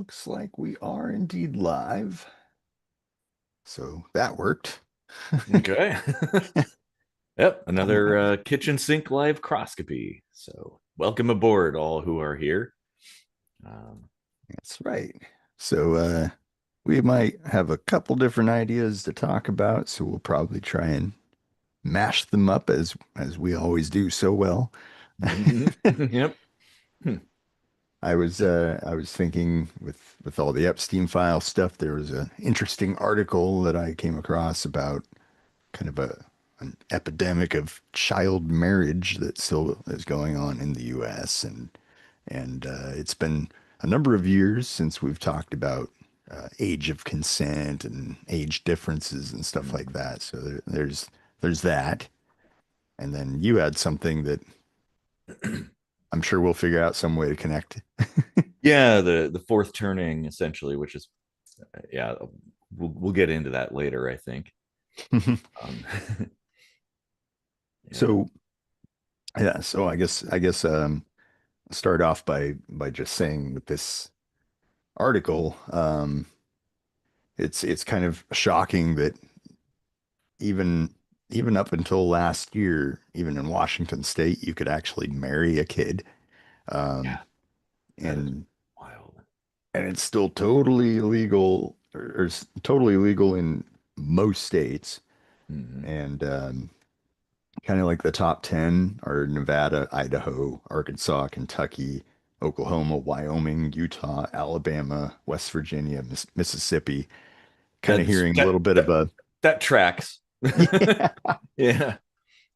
looks like we are indeed live. So that worked. Okay. Yep, All another right. kitchen sink live croscopy. So, welcome aboard, all who are here. Um, That's right. So we might have a couple different ideas to talk about, so we'll probably try and mash them up as we always do so well. yep. Hmm. I was thinking with all the Epstein file stuff, there was an interesting article that I came across about kind of an epidemic of child marriage that still is going on in the US, and it's been a number of years since we've talked about age of consent and age differences and stuff like Mhm. that. So there's that. And then you had something that I'm sure we'll figure out some way to connect. Yeah, the fourth turning essentially, which is yeah, we'll get into that later, I think. Um, yeah. So yeah, so I guess start off by just saying with this article, it's kind of shocking that even even up until last year, even in Washington State, you could actually marry a kid, um, Yeah, that is and wild. and it's still totally illegal or totally legal in most states. Hmm. And kind of like the top 10 are Nevada, Idaho, Arkansas, Kentucky, Oklahoma, Wyoming, Utah, Alabama, West Virginia, Mississippi. Kind of That's hearing a that little bit of that a that tracks. yeah. Yeah.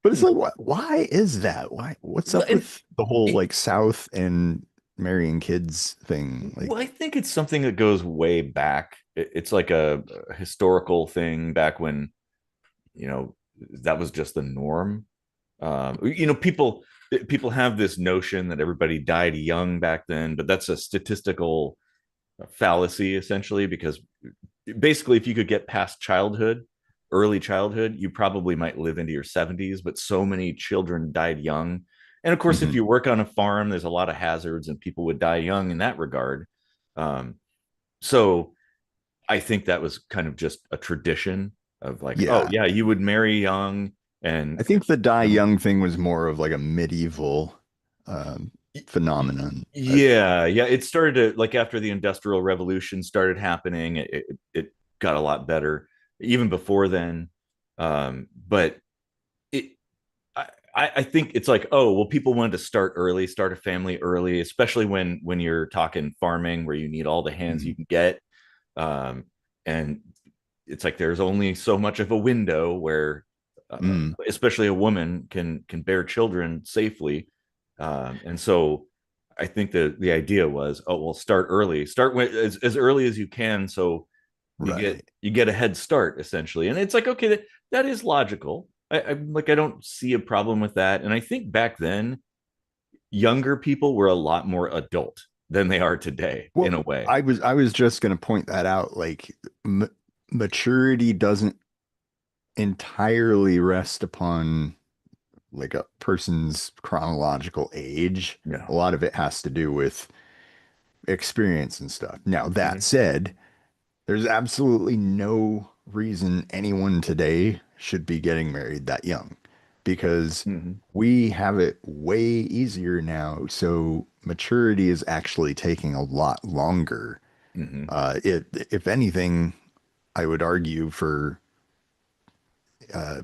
But it's like, why is that? Why? What's up And with the whole it, like South and marrying kids thing? well, I Like, think it's something that goes way back. It's like a historical thing back when, you know, that was just the norm. People have this notion that everybody died young back then, but that's a statistical fallacy essentially, because basically if you could get past childhood, early childhood, you probably might live into your 70s, but so many children died young. And of course, if mhm. you work on a farm, there's a lot of hazards and people would die young in that regard. um, so I think that was kind of just a tradition of like, oh Yeah. yeah, you would marry young. And I think the die um, young thing was more of like a medieval um, phenomenon. yeah, yeah, it started to, like, after the industrial revolution started happening, it got a lot better even before then. But it I think it's like, oh well, people wanted to start early, start a family early, especially when you're talking farming where you need all the hands you Mhm. can get. um, and it's like there's only so much of a window where Mm. especially a woman can bear children safely. And so I think the idea was, oh well, start early, start as early as you can, so Right. you get a head start essentially. And it's like, okay, that is logical. I don't see a problem with that. And I think back then younger people were a lot more adult than they are today in Well, a way. I was just going to point that out. Like, m maturity doesn't entirely rest upon like a person's chronological age. A No. lot of it has to do with experience and stuff. Now, that Mhm. said, there's absolutely no reason anyone today should be getting married that young because Mhm. we have it way easier now. So maturity is actually taking a lot longer. Mhm. If anything, I would argue for uh,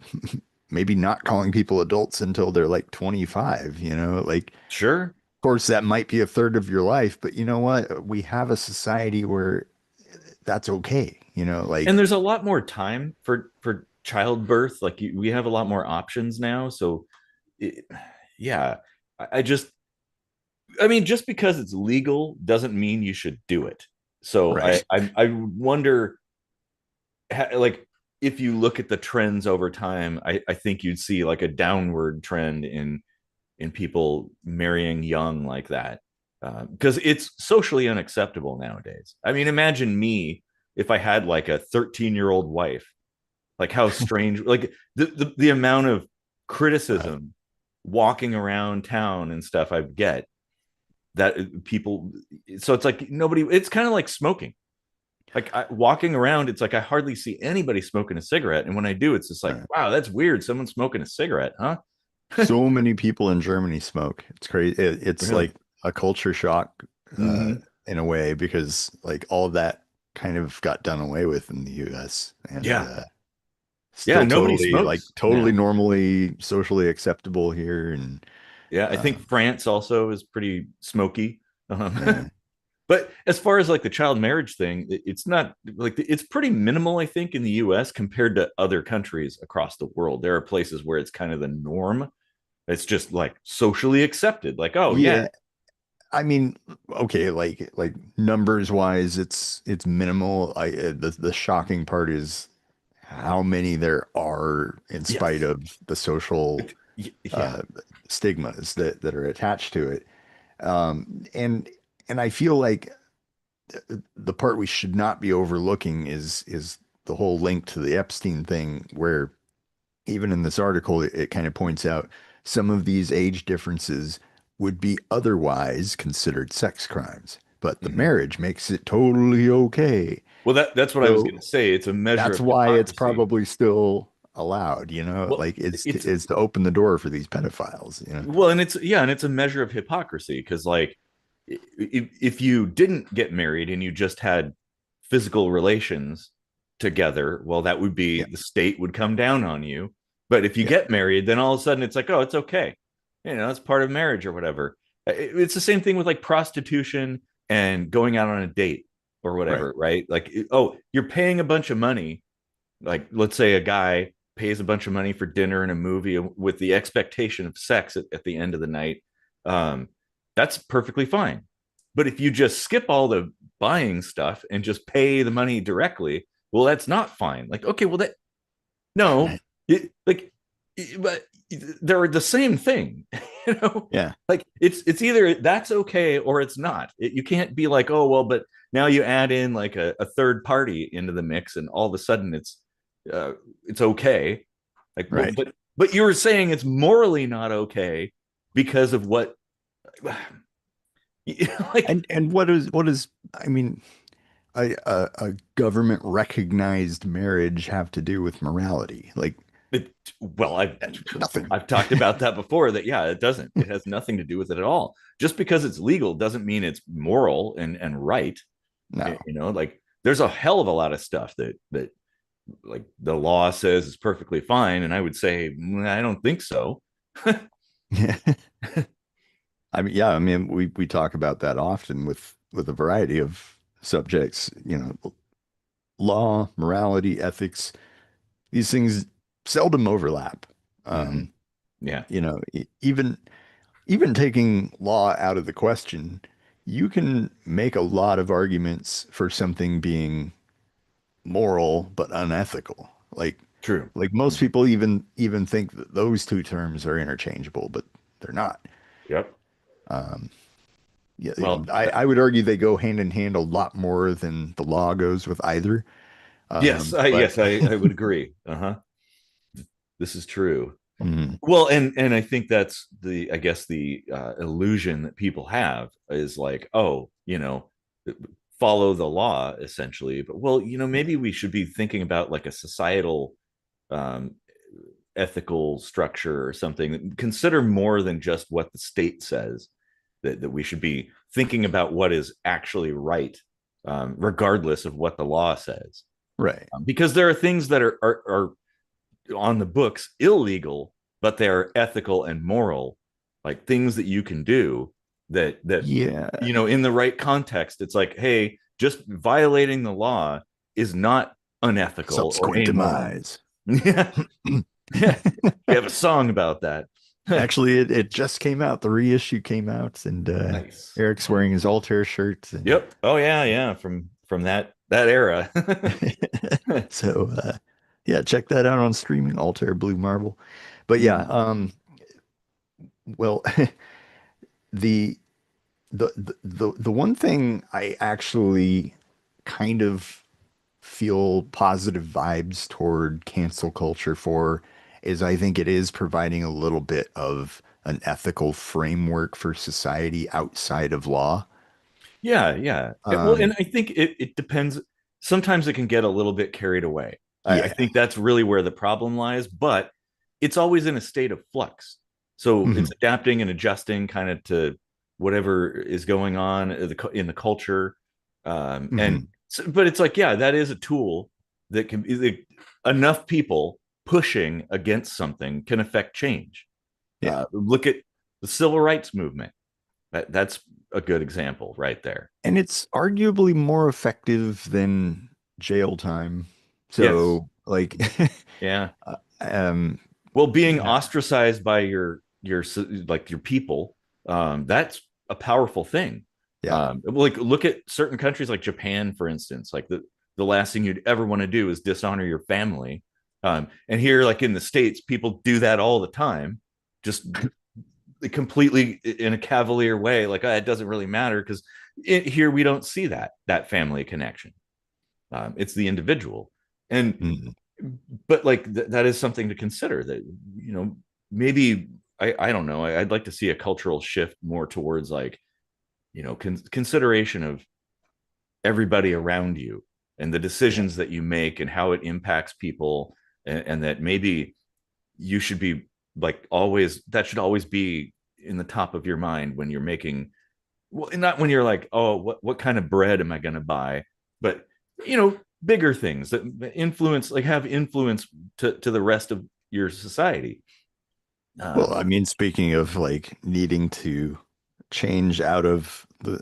maybe not calling people adults until they're like 25, like, Sure. of course, that might be a third of your life, but you know what? We have a society where that's okay, And like, there's a lot more time for childbirth. Like, we have a lot more options now. So it, yeah, I just, I mean, just because it's legal doesn't mean you should do it. So right. I wonder, like, if you look at the trends over time, I think you'd see like a downward trend in people marrying young like that, because it's socially unacceptable nowadays. I mean, imagine me if I had like a 13-year-old wife. Like, how strange, like the amount of Right. criticism walking around town and stuff I get. that people, so it's like nobody, it's kind of like smoking. Like walking around, it's like I hardly see anybody smoking a cigarette, and when I do, it's just like, Uh, wow, that's weird. Someone's smoking a cigarette, huh? so many people in Germany smoke. It's crazy. It's Really? like a culture shock Mm-hmm. in a way because like all of that kind of got done away with in the US and Yeah, yeah. still Nobody totally like smokes totally now. normally socially acceptable here and Yeah, I think um, France also is pretty smoky. yeah. But as far as like the child marriage thing, it's not like it's pretty minimal, I think, in the US compared to other countries across the world. There are places where it's kind of the norm. It's just like socially accepted. Like, oh yeah, Yeah, I mean, okay, like numbers wise, it's minimal. The shocking part is how many there are in spite yes, of the social yeah, uh, stigmas that are attached to it. And I feel like the part we should not be overlooking is the whole link to the Epstein thing, where even in this article, it kind of points out some of these age differences would be otherwise considered sex crimes, but the Mhm. marriage makes it totally okay. Well, that's what I was going So to say. It's a measure that's of why it's hypocrisy. probably still allowed, you know, Well, like it's it's to open the door for these pedophiles, you know. well, and it's yeah, and it's a measure of hypocrisy because like if you didn't get married and you just had physical relations together, well, that would be Yeah, the state would come down on you. But if you yeah, get married, then all of a sudden it's like, oh, it's okay. You know, it's part of marriage or whatever. It's the same thing with like prostitution and going out on a date or right. whatever, right? Like, oh, you're paying a bunch of money. Like, let's say a guy pays a bunch of money for dinner and a movie with the expectation of sex at the end of the night. Um, that's perfectly fine. But if you just skip all the buying stuff and just pay the money directly, well, that's not fine. Like, okay, well, that no, like, but they're the same thing, you know. Yeah, Like it's either that's okay or it's not. You can't be like, oh well, but now you add in like a third party into the mix, and all of a sudden uh, it's okay. Like, well, right. but you were saying it's morally not okay because of what, like And what is I mean, a government recognized marriage have to do with morality? Like well, nothing. I've talked about that before. That yeah, it doesn't. It has nothing to do with it at all. Just because it's legal doesn't mean it's moral and right. No. You know, like there's a hell of a lot of stuff that like the law says is perfectly fine, and I would say I don't think so. Yeah. I mean, yeah, I mean, we talk about that often with a variety of subjects, you know, law, morality, ethics. These things seldom overlap. Mm-hmm. Um, Yeah, you know, even taking law out of the question, you can make a lot of arguments for something being moral but unethical. true. Like most Mhm. people even think that those two terms are interchangeable, but they're not. Yep. Um, yeah, Well, I would argue they go hand in hand a lot more than the law goes with either. But yes, I would agree. Uh huh. This is true. mm, Well, and I think that's the I guess the illusion that people have is like, oh, you know, follow the law essentially. But well, you know, yeah, maybe we should be thinking about like a societal um, ethical structure or something. Consider more than just what the state says. That we should be thinking about what is actually right, regardless of what the law says. right. Because there are things that are on the books illegal, but they're ethical and moral, like things that you can do that Yeah, you know in the right context. It's like, hey, just violating the law is not unethical or subsequent amoral. demise. Yeah, yeah. We have a song about that. Actually, it just came out. The reissue came out, and Nice. Eric's wearing his Altair shirt, and Yep. Oh yeah, yeah. From that era. so yeah, check that out on streaming, Altair Blue Marble. But yeah, Mhm. well, the the one thing I actually kind of feel positive vibes toward cancel culture for is I think it is providing a little bit of an ethical framework for society outside of law. Yeah, yeah. Well, and Um, I think it depends. Sometimes it can get a little bit carried away. I yeah. think that's really where the problem lies, but it's always in a state of flux. So it's Hmm. adapting and adjusting kind of to whatever is going on in the culture. And Hmm. so, but it's like, yeah, that is a tool that can be enough people pushing against something can affect change. Yeah. Look at the civil rights movement. That's a good example right there. And it's arguably more effective than jail time. Yes. So, like, Yeah. um, Well, being yeah, ostracized by your like your people, that's a powerful thing. yeah. Like look at certain countries like Japan, for instance. Like the last thing you'd ever want to do is dishonor your family. And here, like in the States, people do that all the time, just completely in a cavalier way. Like, it doesn't really matter because here we don't see that family connection. It's the individual, and Mm. but like that is something to consider. That maybe I don't know. I'd like to see a cultural shift more towards like consideration of everybody around you and the Yeah, decisions that you make and how it impacts people, and that maybe you should be like always that should always be in the top of your mind when you're making, well, not when you're like, oh, what kind of bread am I going to buy, but bigger things that influence, like have influence to the rest of your society. well, um I mean, speaking of like needing to change out of the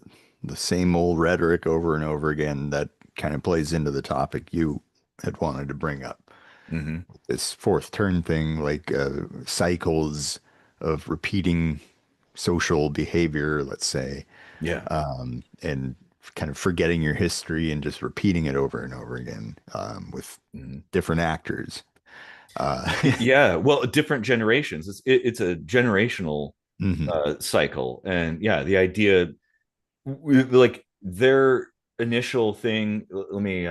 same old rhetoric over and over again, that kind of plays into the topic you had wanted to bring up. mhm. This fourth turn thing, like cycles of repeating social behavior, let's say, Yeah. and kind of forgetting your history and just repeating it over and over again with Mhm. different actors. Uh, Yeah, well, different generations, it's a generational mhm. cycle. And yeah, the idea, like their initial thing, let me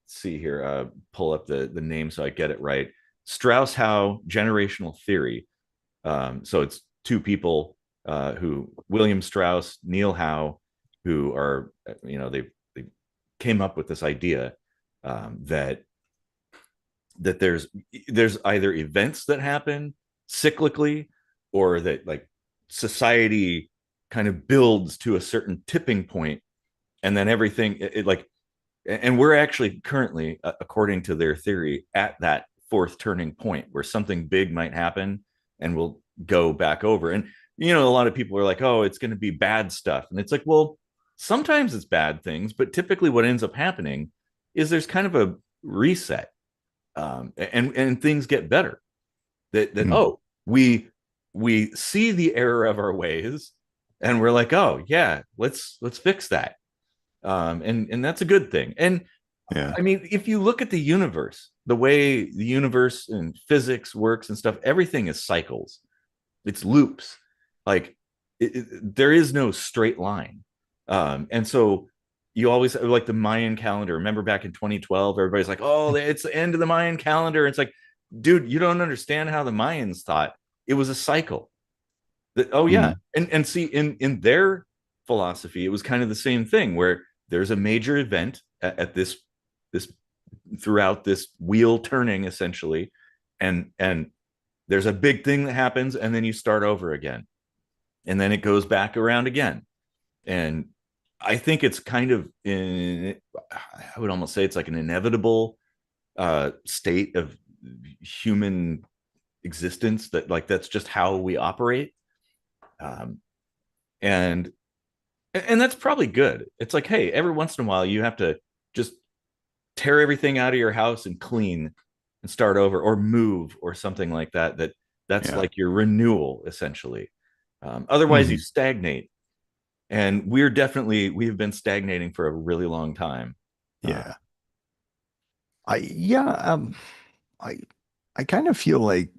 see here, pull up the name so I get it right. Strauss-Howe generational theory. So it's two people, who William Strauss, Neil Howe, who are, they came up with this idea, that there's either events that happen cyclically, or that like society kind of builds to a certain tipping point, and then everything like, and we're actually currently, according to their theory, at that fourth turning point where something big might happen and we'll go back over. And a lot of people are like, oh, it's going to be bad stuff, and it's like, well, sometimes it's bad things, but typically what ends up happening is there's kind of a reset, and things get better. That Mm. oh, we see the error of our ways, and we're like, oh yeah, let's fix that. And that's a good thing. And Yeah. I mean, if you look at the universe, the way the universe and physics works and stuff, everything is cycles. It's loops. Like there is no straight line. And so you always like the Mayan calendar. Remember back in 2012, everybody's like, "Oh, it's the end of the Mayan calendar." It's like, dude, you don't understand how the Mayans thought it was a cycle. That, oh yeah, Mm. and see, in their philosophy, it was kind of the same thing where there's a major event at this throughout this wheel turning essentially, and there's a big thing that happens, and then you start over again, and then it goes back around again. And I think it's kind of I would almost say it's like an inevitable state of human existence, that like that's just how we operate. um, and and that's probably good. It's like, hey, every once in a while you have to just tear everything out of your house and clean and start over, or move or something like that. That's Yeah. like your renewal essentially. Otherwise you Hmm. stagnate, and we've been stagnating for a really long time. uh, Yeah. Yeah, I I kind of feel like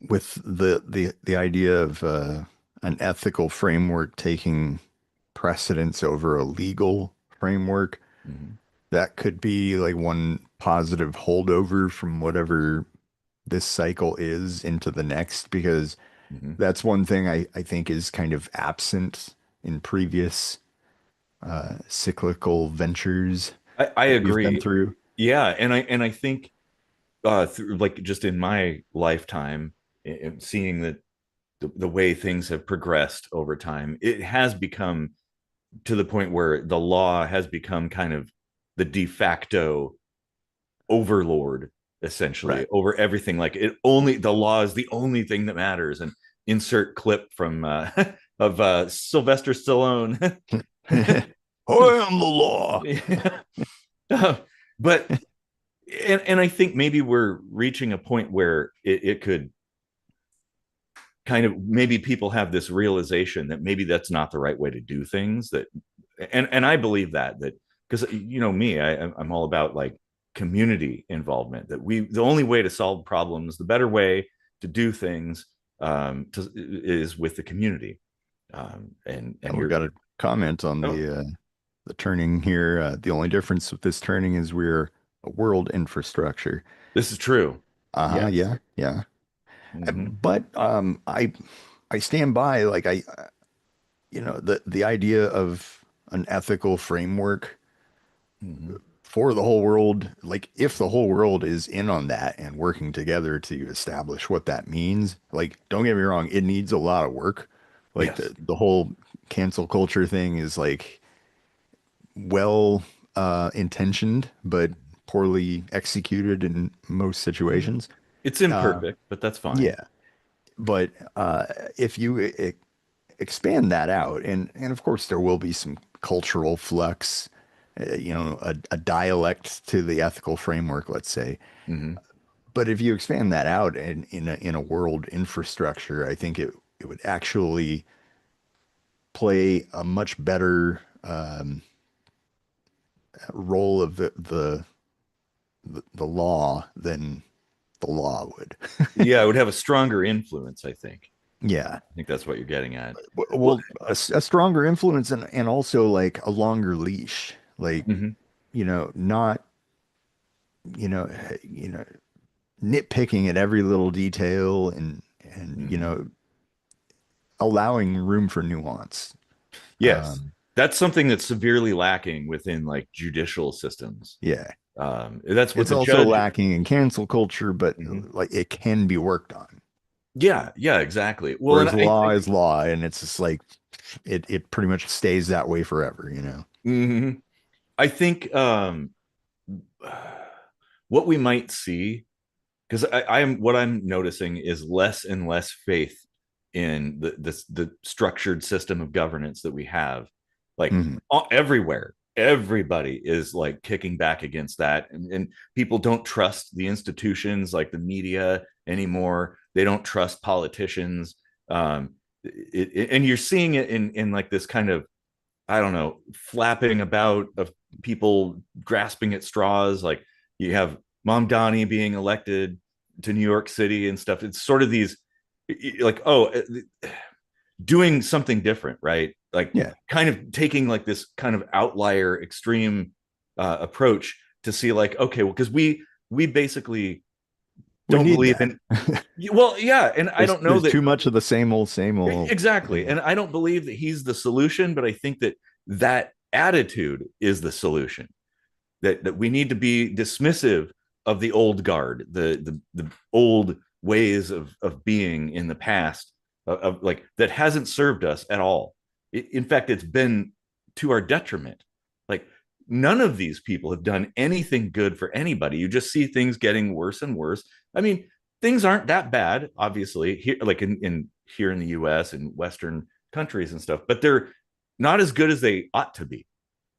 with the idea of an ethical framework taking precedence over a legal framework, mhm. that could be like one positive holdover from whatever this cycle is into the next, because Mm-hmm. That's one thing I think is kind of absent in previous cyclical ventures I that we've been agree. through. Yeah, and I think through, like, just in my lifetime, seeing that the way things have progressed over time, it has become to the point where the law has become kind of the de facto overlord, essentially, Right. over everything. Like, it only, the law is the only thing that matters. And insert clip from of Sylvester Stallone. I am the law. Yeah. But and I think maybe we're reaching a point where it could kind of, maybe people have this realization that maybe that's not the right way to do things. That, and I believe that because, me, I'm all about, like, community involvement. That we, the only way to solve problems, the better way to do things, is with the community. And And we you're, got a comment on oh, the turning here. The only difference with this turning is we're a world infrastructure. this is true. Uh-huh, Yes. yeah, yeah. Mm-hmm. But I stand by like the idea of an ethical framework Mm-hmm. for the whole world, like if the whole world is in on that and working together to establish what that means, like don't get me wrong, it needs a lot of work. Like Yes. the whole cancel culture thing is like well intentioned but poorly executed in most Mm-hmm. situations. It's Uh, imperfect, but that's fine. yeah, but if you expand that out, and of course there will be some cultural flux, a dialect to the ethical framework, let's say. Mm-hmm. But if you expand that out in a world infrastructure, I think it would actually play a much better role of the law than the law would. Yeah, it would have a stronger influence, I think. Yeah. I think that's what you're getting at. Well, Well, a stronger influence and also like a longer leash. Like, mhm. not, you know, you know, nitpicking at every little detail and Mhm. allowing room for nuance. Yes, Um, that's something that's severely lacking within, like, judicial systems. yeah. That's what It's the also judge. lacking in cancel culture, but Mhm. like it can be worked on. Yeah, yeah, exactly. Well, and Whereas I law is think, law, and it's just like it pretty much stays that way forever. mhm. I think what we might see, because I am, what I'm noticing is less and less faith in the structured system of governance that we have. Like, Mhm. everywhere, everybody is, like, kicking back against that, and people don't trust the institutions like the media anymore. They don't trust politicians. And you're seeing it in like this kind of, I don't know, flapping about of people grasping at straws. Like, you have Mom Donnie being elected to New York City and stuff. It's sort of these, like, doing something different, right? Like, Yeah, kind of taking, like, this kind of outlier extreme approach to see, like, okay, well, because we basically we don't need believe that. in, well, yeah, and I don't know There's that. too much of the same old. Exactly. And I don't believe that he's the solution, but I think that that attitude is the solution. That we need to be dismissive of the old guard, the old ways of being in the past, of, like, that hasn't served us at all. In fact, it's been to our detriment. Like, none of these people have done anything good for anybody. You just see things getting worse and worse. I mean, things aren't that bad, obviously, here, like in here in the US and Western countries and stuff, but they're not as good as they ought to be.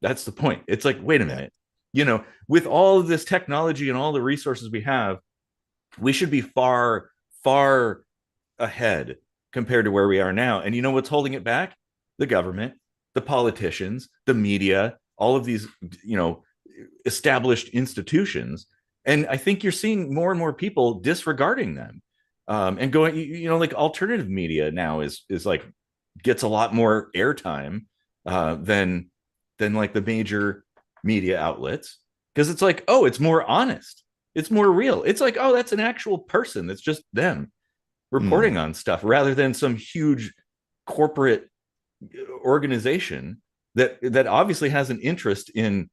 That's the point. It's like, wait a Yeah, minute, with all of this technology and all the resources we have, we should be far, far ahead compared to where we are now. And you know what's holding it back? The government, the politicians, the media, all of these, you know, established institutions. And I think you're seeing more and more people disregarding them, and going, like, alternative media now is like, gets a lot more airtime than like the major media outlets, because it's like, oh, it's more honest, it's more real, it's like, oh, that's an actual person, that's just them. Mm. reporting on stuff rather than some huge corporate organization that obviously has an interest in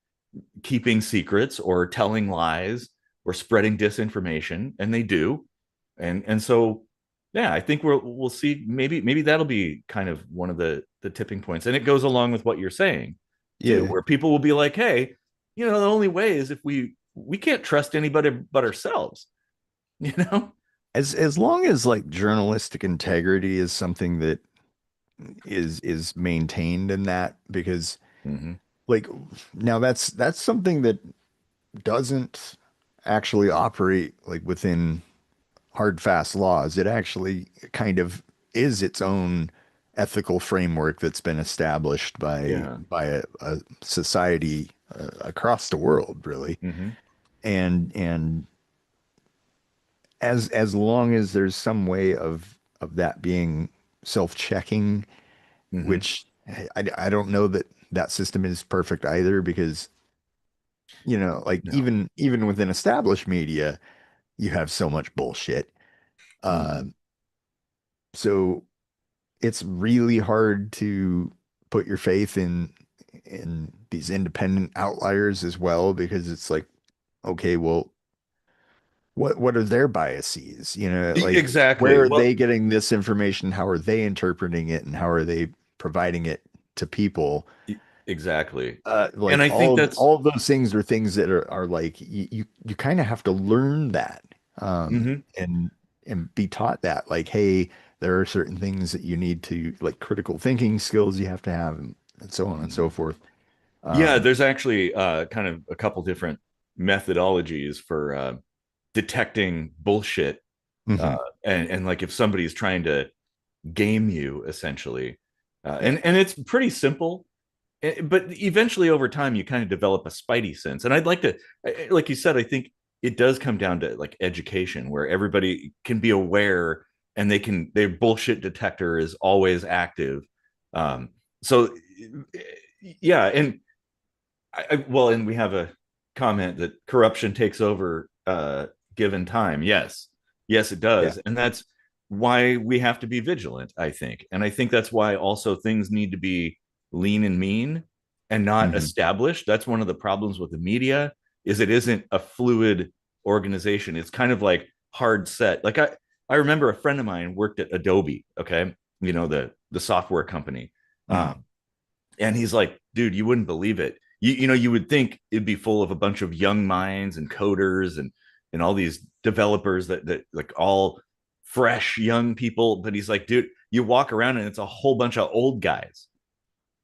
keeping secrets or telling lies or spreading disinformation, and they do. And so yeah, I think we'll see, maybe that'll be kind of one of the tipping points, and it goes along with what you're saying too, Yeah. where people will be like, hey, the only way is if we can't trust anybody but ourselves, you know. As long as like journalistic integrity is something that is maintained in that, because Mm-hmm. like now that's something that doesn't actually operate like within hard fast laws. It actually kind of is its own ethical framework that's been established Yeah. by a society across the world, really. Mm-hmm. And as long as there's some way of that being self-checking, Mm-hmm. which I don't know that that system is perfect either, because like No. even within established media, you have so much bullshit. Uh, Mm-hmm. so it's really hard to put your faith in these independent outliers as well, because it's like, okay, well, what are their biases? Like, Exactly. where are Well, they getting this information? How are they interpreting it? And how are they providing it to people? exactly. And Like I think that's all of those things are things that are like you kind of have to learn that, mhm. and be taught that, like, hey, there are certain things that you need to, like, critical thinking skills you have to have, and so on and so forth. Yeah, Um, there's actually kind of a couple different methodologies for detecting bullshit, uh, mhm. and like if somebody's trying to game you essentially, Yeah, and it's pretty simple. But eventually over time you kind of develop a spidey sense, and I'd like to, like you said, I think it does come down to like education where everybody can be aware and their bullshit detector is always active. So yeah, and well, and we have a comment that corruption takes over given time. Yes, yes, it yeah. does, and that's why we have to be vigilant, I think. And I think that's why also things need to be lean and mean and not Hmm. established. That's one of the problems with the media, is it isn't a fluid organization. It's kind of like hard set. Like I remember a friend of mine worked at Adobe, okay, the software company. Hmm. Um, and he's like, dude, you wouldn't believe it. You would think it'd be full of a bunch of young minds and coders and all these developers that like all fresh young people. But he's like, dude, you walk around and it's a whole bunch of old guys,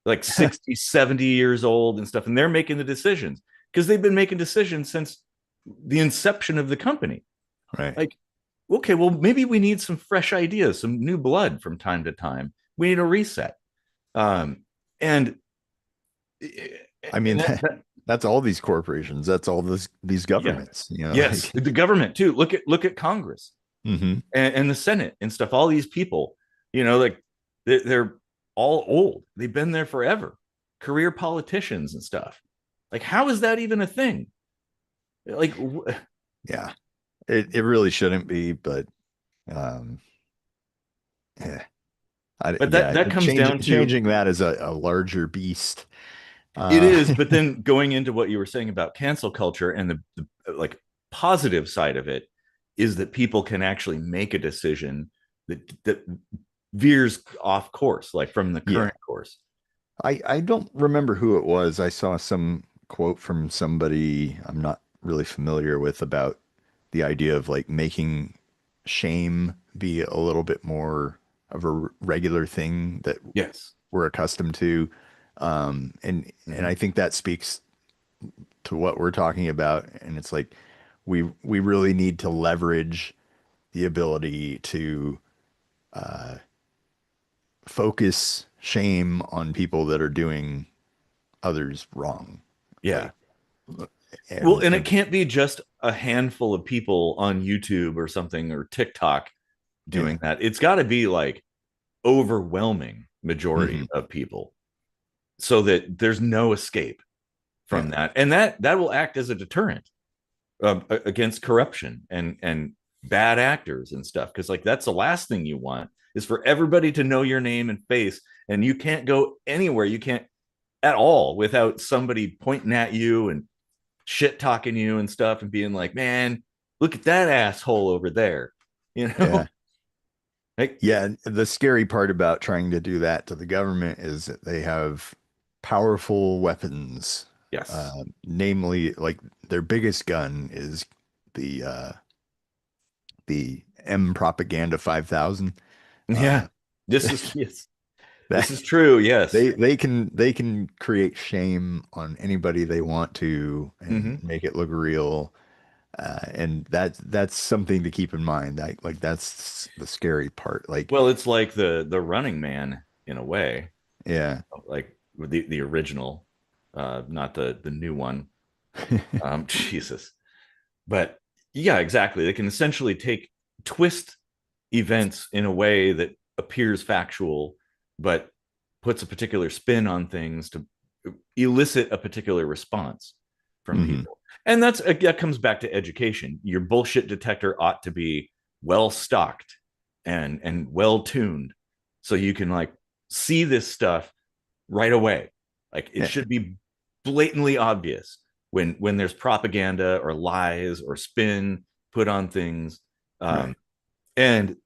like 60, 70 years old and stuff. And they're making the decisions because they've been making decisions since the inception of the company. Right. Like, okay, well, maybe we need some fresh ideas, some new blood from time to time. We need a reset. Um, and I mean, and that that's all these corporations. That's all these yeah, governments. yes, Like, the government too. Look at Congress hmm. and the Senate and stuff. All these people, like they're all old. They've been there forever. Career politicians and stuff. Like, how is that even a thing? Like, Yeah, it really shouldn't be, but um, yeah, but that yeah, that comes down to changing that is a larger beast. it Uh, is. But then going into what you were saying about cancel culture and the like positive side of it is that people can actually make a decision that veers off course, like from the yeah, current course. I don't remember who it was. I saw some quote from somebody I'm not really familiar with about the idea of like making shame be a little bit more of a regular thing that Yes. we're accustomed to. And Mm-hmm. I think that speaks to what we're talking about. And it's like we really need to leverage the ability to focus shame on people that are doing others wrong. Yeah. Like, Well, and and it and can't be just a handful of people on YouTube or something or TikTok yeah. doing that. It's got to be like overwhelming majority Hmm. of people so that there's no escape from Yeah. that. And that will act as a deterrent against corruption and bad actors and stuff, because like that's the last thing you want is for everybody to know your name and face, and you can't go anywhere, you can't at all without somebody pointing at you and shit talking you and stuff and being like, man, look at that asshole over there, you Yeah. know. Like, Yeah, the scary part about trying to do that to the government is that they have powerful weapons. yes. Namely, like their biggest gun is the the M propaganda 5000. Yeah, Uh, this is yes, this that is true, yes. they can create shame on anybody they want to and Mm-hmm. make it look real. And that's something to keep in mind. Like that's the scary part. Like, Well, it's like the Running Man in a way, yeah. like the original, not the new one. Jesus, but yeah, exactly. They can essentially twist events in a way that appears factual, but puts a particular spin on things to elicit a particular response from Hmm. people. And that comes back to education. Your bullshit detector ought to be well stocked and well tuned, so you can like see this stuff right away. Like it Yeah, should be blatantly obvious when there's propaganda or lies or spin put on things. right, Um, and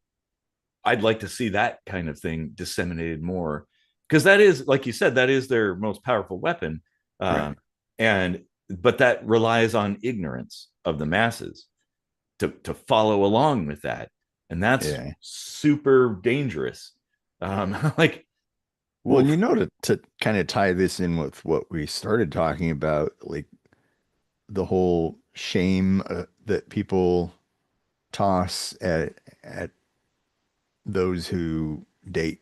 I'd like to see that kind of thing disseminated more, because that is, like you said, that is their most powerful weapon. right. Um, and but that relies on ignorance of the masses to follow along with that, and that's Yeah. super dangerous. Like, Well, and woof. to kind of tie this in with what we started talking about, like the whole shame that people toss at those who date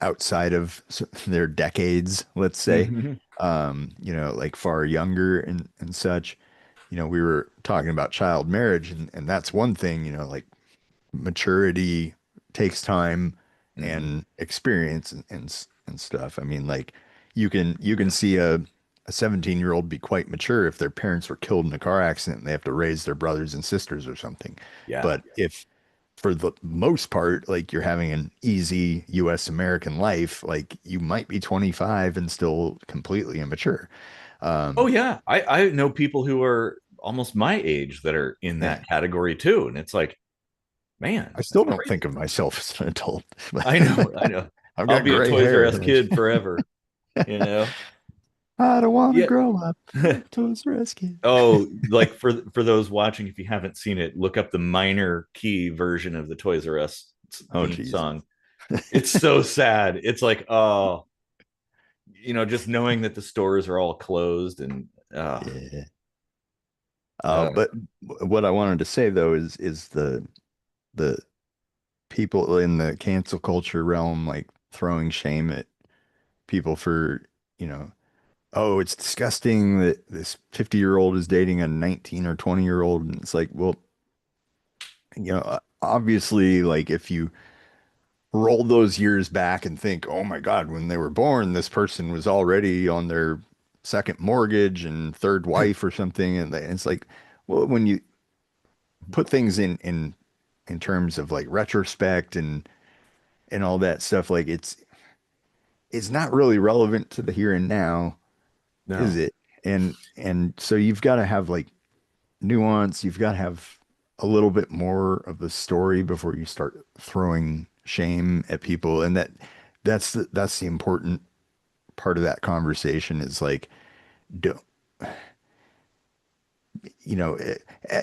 outside of their decades, let's say, Mm-hmm. like far younger and such. We were talking about child marriage, and that's one thing, like maturity takes time Mm-hmm. and experience and stuff. I mean, like you can see a 17-year-old be quite mature if their parents were killed in a car accident and they have to raise their brothers and sisters or something. Yeah. But if for the most part, like you're having an easy US American life, like you might be 25 and still completely immature. Oh Um, yeah, I know people who are almost my age that are in yeah. that category too, and it's like, man, I that's still don't think crazy. of myself as an adult, but I know, I know. I've I'll got be a gray Toys R Us hair. kid forever, you know. I don't want to Yeah. grow up. Toys R Us kid. Oh, like for those watching, if you haven't seen it, look up the minor key version of the Toys R Us Oh, theme geez. song. It's so sad. It's like, oh, just knowing that the stores are all closed and Yeah. uh, But what I wanted to say though is the people in the cancel culture realm like throwing shame at people for, you know, oh, it's disgusting that this 50-year-old is dating a 19 or 20-year-old. And it's like, well, obviously, like if you roll those years back and think, oh my God, when they were born, this person was already on their second mortgage and third wife or something. And it's like, well, when you put things in terms of like retrospect and all that stuff, like it's not really relevant to the here and now, is no. it? And so you've got to have like nuance. You've got to have a little bit more of the story before you start throwing shame at people. And that's the important part of that conversation is like, don't,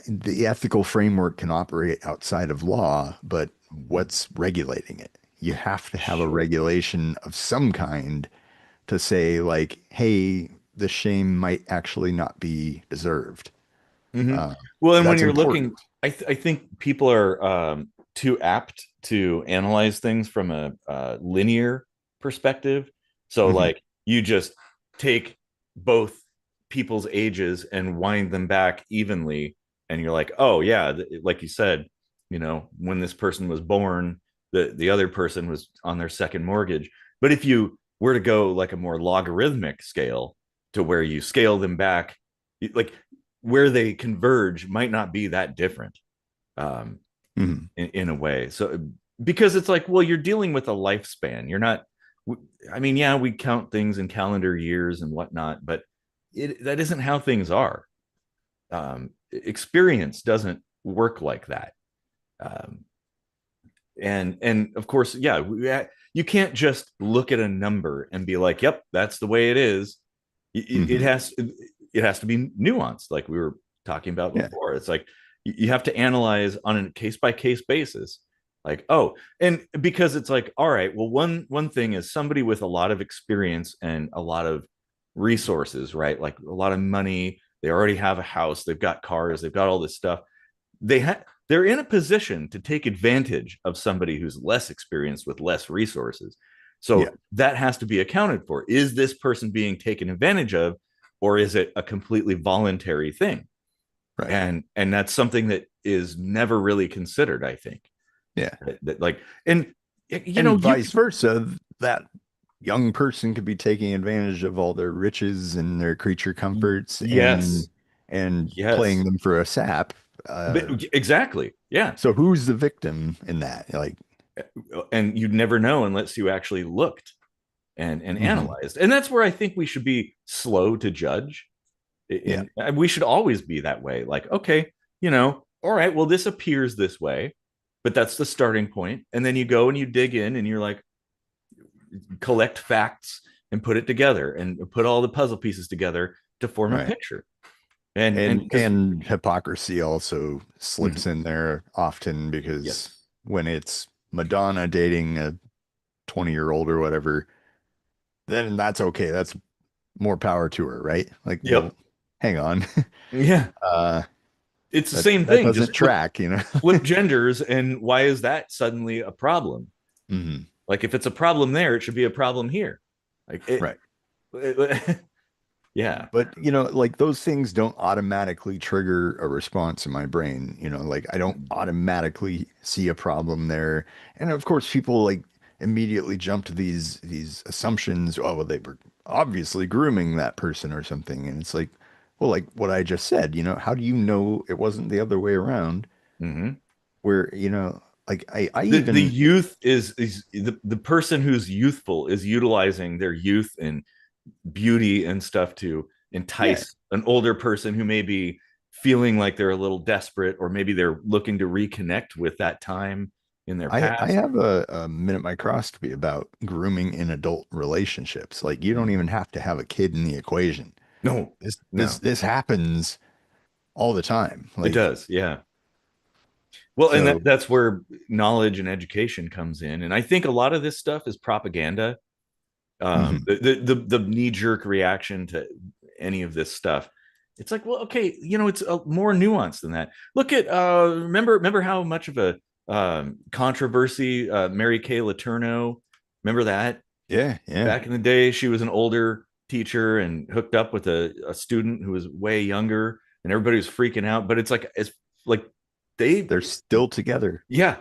the ethical framework can operate outside of law, but what's regulating it? You have to have a Sure. regulation of some kind to say like, hey, the shame might actually not be deserved. Hmm. Uh, Well, and when that's you're important. looking, I think people are too apt to analyze things from a linear perspective. So, Hmm. like, you just take both people's ages and wind them back evenly, and you're like, oh yeah, like you said, when this person was born, the other person was on their second mortgage. But if you were to go like a more logarithmic scale to where you scale them back, like where they converge might not be that different. um, Mhm. in a way. So because it's like, well, you're dealing with a lifespan. You're not. I mean, yeah, we count things in calendar years and whatnot, but that isn't how things are. Experience doesn't work like that. Um, and of course, yeah, you can't just look at a number and be like, "Yep, that's the way it is." It Mhm. has it has to be nuanced, like we were talking about Yeah. before. It's like you have to analyze on a case by case basis. Like, oh, and because it's like, all right, well, one thing is somebody with a lot of experience and a lot of resources, right? Like a lot of money. They already have a house. They've got cars. They've got all this stuff. They're in a position to take advantage of somebody who's less experienced with less resources. Yeah. So that has to be accounted for. Is this person being taken advantage of, or is it a completely voluntary thing? Right. And that's something that is never really considered, I think. Yeah. Like, and you And know, you vice versa, that young person could be taking advantage of all their riches and their creature comforts yes, and playing yes, them for a sap. but Uh, exactly, yeah. so who's the victim in that? Like, And you'd never know unless you actually looked and mhm. analyzed. And that's where I think we should be slow to judge. Yeah. And we should always be that way. Like, okay, all right, well, this appears this way, but that's the starting point. And then you go and you dig in and you're like, collect facts and put it together and put all the puzzle pieces together to form a Right. picture. And because And hypocrisy also slips mm-hmm, in there often because yes, when it's Madonna dating a 20-year-old or whatever, then that's okay. That's more power to her, right? Like, yep, well, hang on. yeah, Uh, it's the that same that thing. doesn't Just flip track, you know? flip genders, and why is that suddenly a problem? Hmm. Like, if it's a problem there, it should be a problem here. Like Right. yeah. But, like those things don't automatically trigger a response in my brain. Like I don't automatically see a problem there. And of course, people like immediately jump to these assumptions. Oh, well, they were obviously grooming that person or something. And it's like, well, like what I just said, how do you know it wasn't the other way around? Mm-hmm. Where, like I The even, youth is the person who's youthful is utilizing their youth and beauty and stuff to yeah, entice an older person who may be feeling like they're a little desperate, or maybe they're looking to reconnect with that time in their I past. have a minute my cross to be about grooming in adult relationships. Like you don't even Mhm. have to have a kid in the equation. No, This this no, this happens all the time. it Like does. Yeah. Well, and so. that's where knowledge and education comes in. And I think a lot of this stuff is propaganda. Mhm. The knee jerk reaction to any of this stuff. It's like, well, okay, it's a more nuanced than that. Look at remember how much of a controversy Mary Kay Letourneau. Remember that Yeah, yeah. back in the day, she was an older teacher and hooked up with a student who was way younger, and everybody was freaking out. But it's like they They're still together. yeah.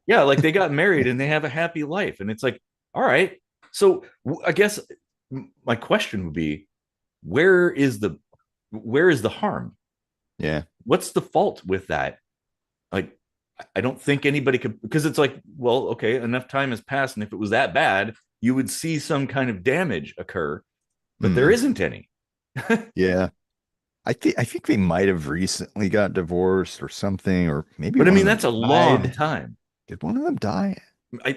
Yeah, like they got married and they have a happy life. And it's like, all right. So I guess my question would be, where is the where is the harm? Yeah. What's the fault with that? Like, I don't think anybody could, because it's like, well, okay, enough time has passed, and if it was that bad, you would see some kind of damage occur, but there Mm. isn't any. Yeah. I think they might have recently got divorced or something, or maybe But I one mean, of them that's a long died. time. Did one of them die?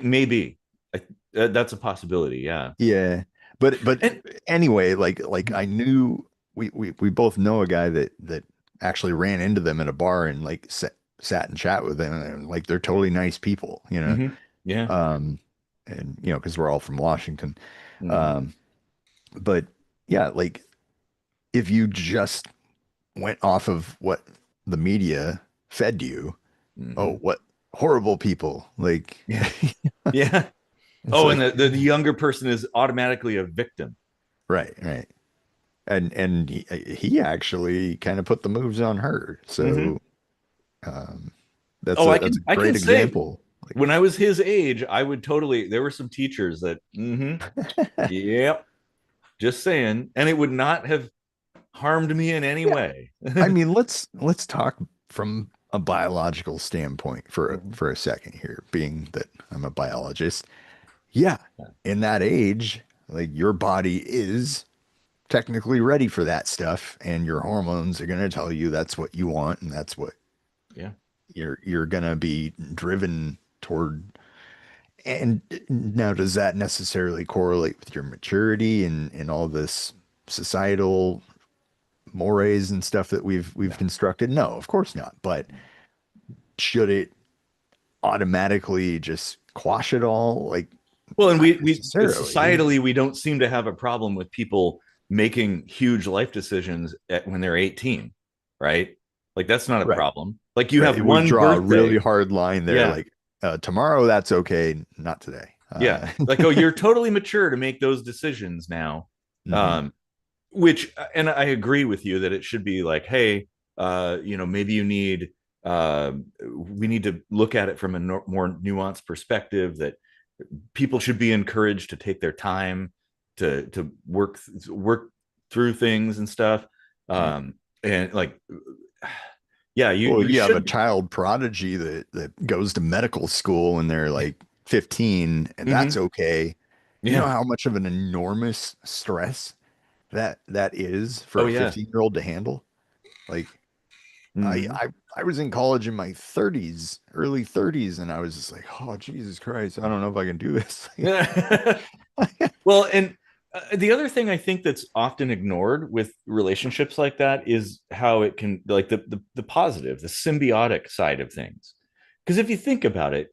Maybe I, that's a possibility. Yeah. Yeah. But And anyway, like I knew we both know a guy that actually ran into them at a bar and like sat and chat with them and like they're totally nice people. mhm, yeah. Um and because we're all from Washington. Mhm, Um but yeah, like if you just went off of what the media fed you, oh, mhm. what horrible people. Like Yeah. Yeah. it's Oh, and like the younger person is automatically a victim. right, right. And he actually kind of put the moves on her. Hmm. So um, that's Oh, a that's a I can great say example. when I was his age, I would totally. There were some teachers that, Like, yep, just saying, and it would not have harmed me in any yeah, way. I mean, let's talk from a biological standpoint Mhm. for a second here, being that I'm a biologist. Yeah, in that age, like your body is technically ready for that stuff, and your hormones are going to tell you that's what you want, and that's what Yeah. you're going to be driven toward. And now, does that necessarily correlate with your maturity and all this societal mores and stuff that we've No. constructed? No, of course not. But should it automatically just quash it all? Like, Well, and not we necessarily. societally we don't seem to have a problem with people making huge life decisions when they're 18, right? Like that's not a Right. problem. Like you have Right. We one draw a really birthday. hard line there. Yeah. Like, tomorrow, that's okay. Not today. Yeah. Like, oh, you're totally mature to make those decisions now. Mhm. Um, which, and I agree with you that it should be like, hey, maybe you need, we need to look at it from a more nuanced perspective, that people should be encouraged to take their time to work through things and stuff. Yeah. And like, yeah, Well, you you have a should be. child prodigy that goes to medical school when they're like 15, and that's Hmm. okay. You know Yeah. how much of an enormous stress that is for Oh a yeah. 15-year-old to handle? Like, I, Hmm. I I was in college in my 30s, early 30s, and I was just like, oh, Jesus Christ, I don't know if I can do this. Well, and the other thing I think that's often ignored with relationships like that is how it can, like, the positive, the symbiotic side of things. Because if you think about it,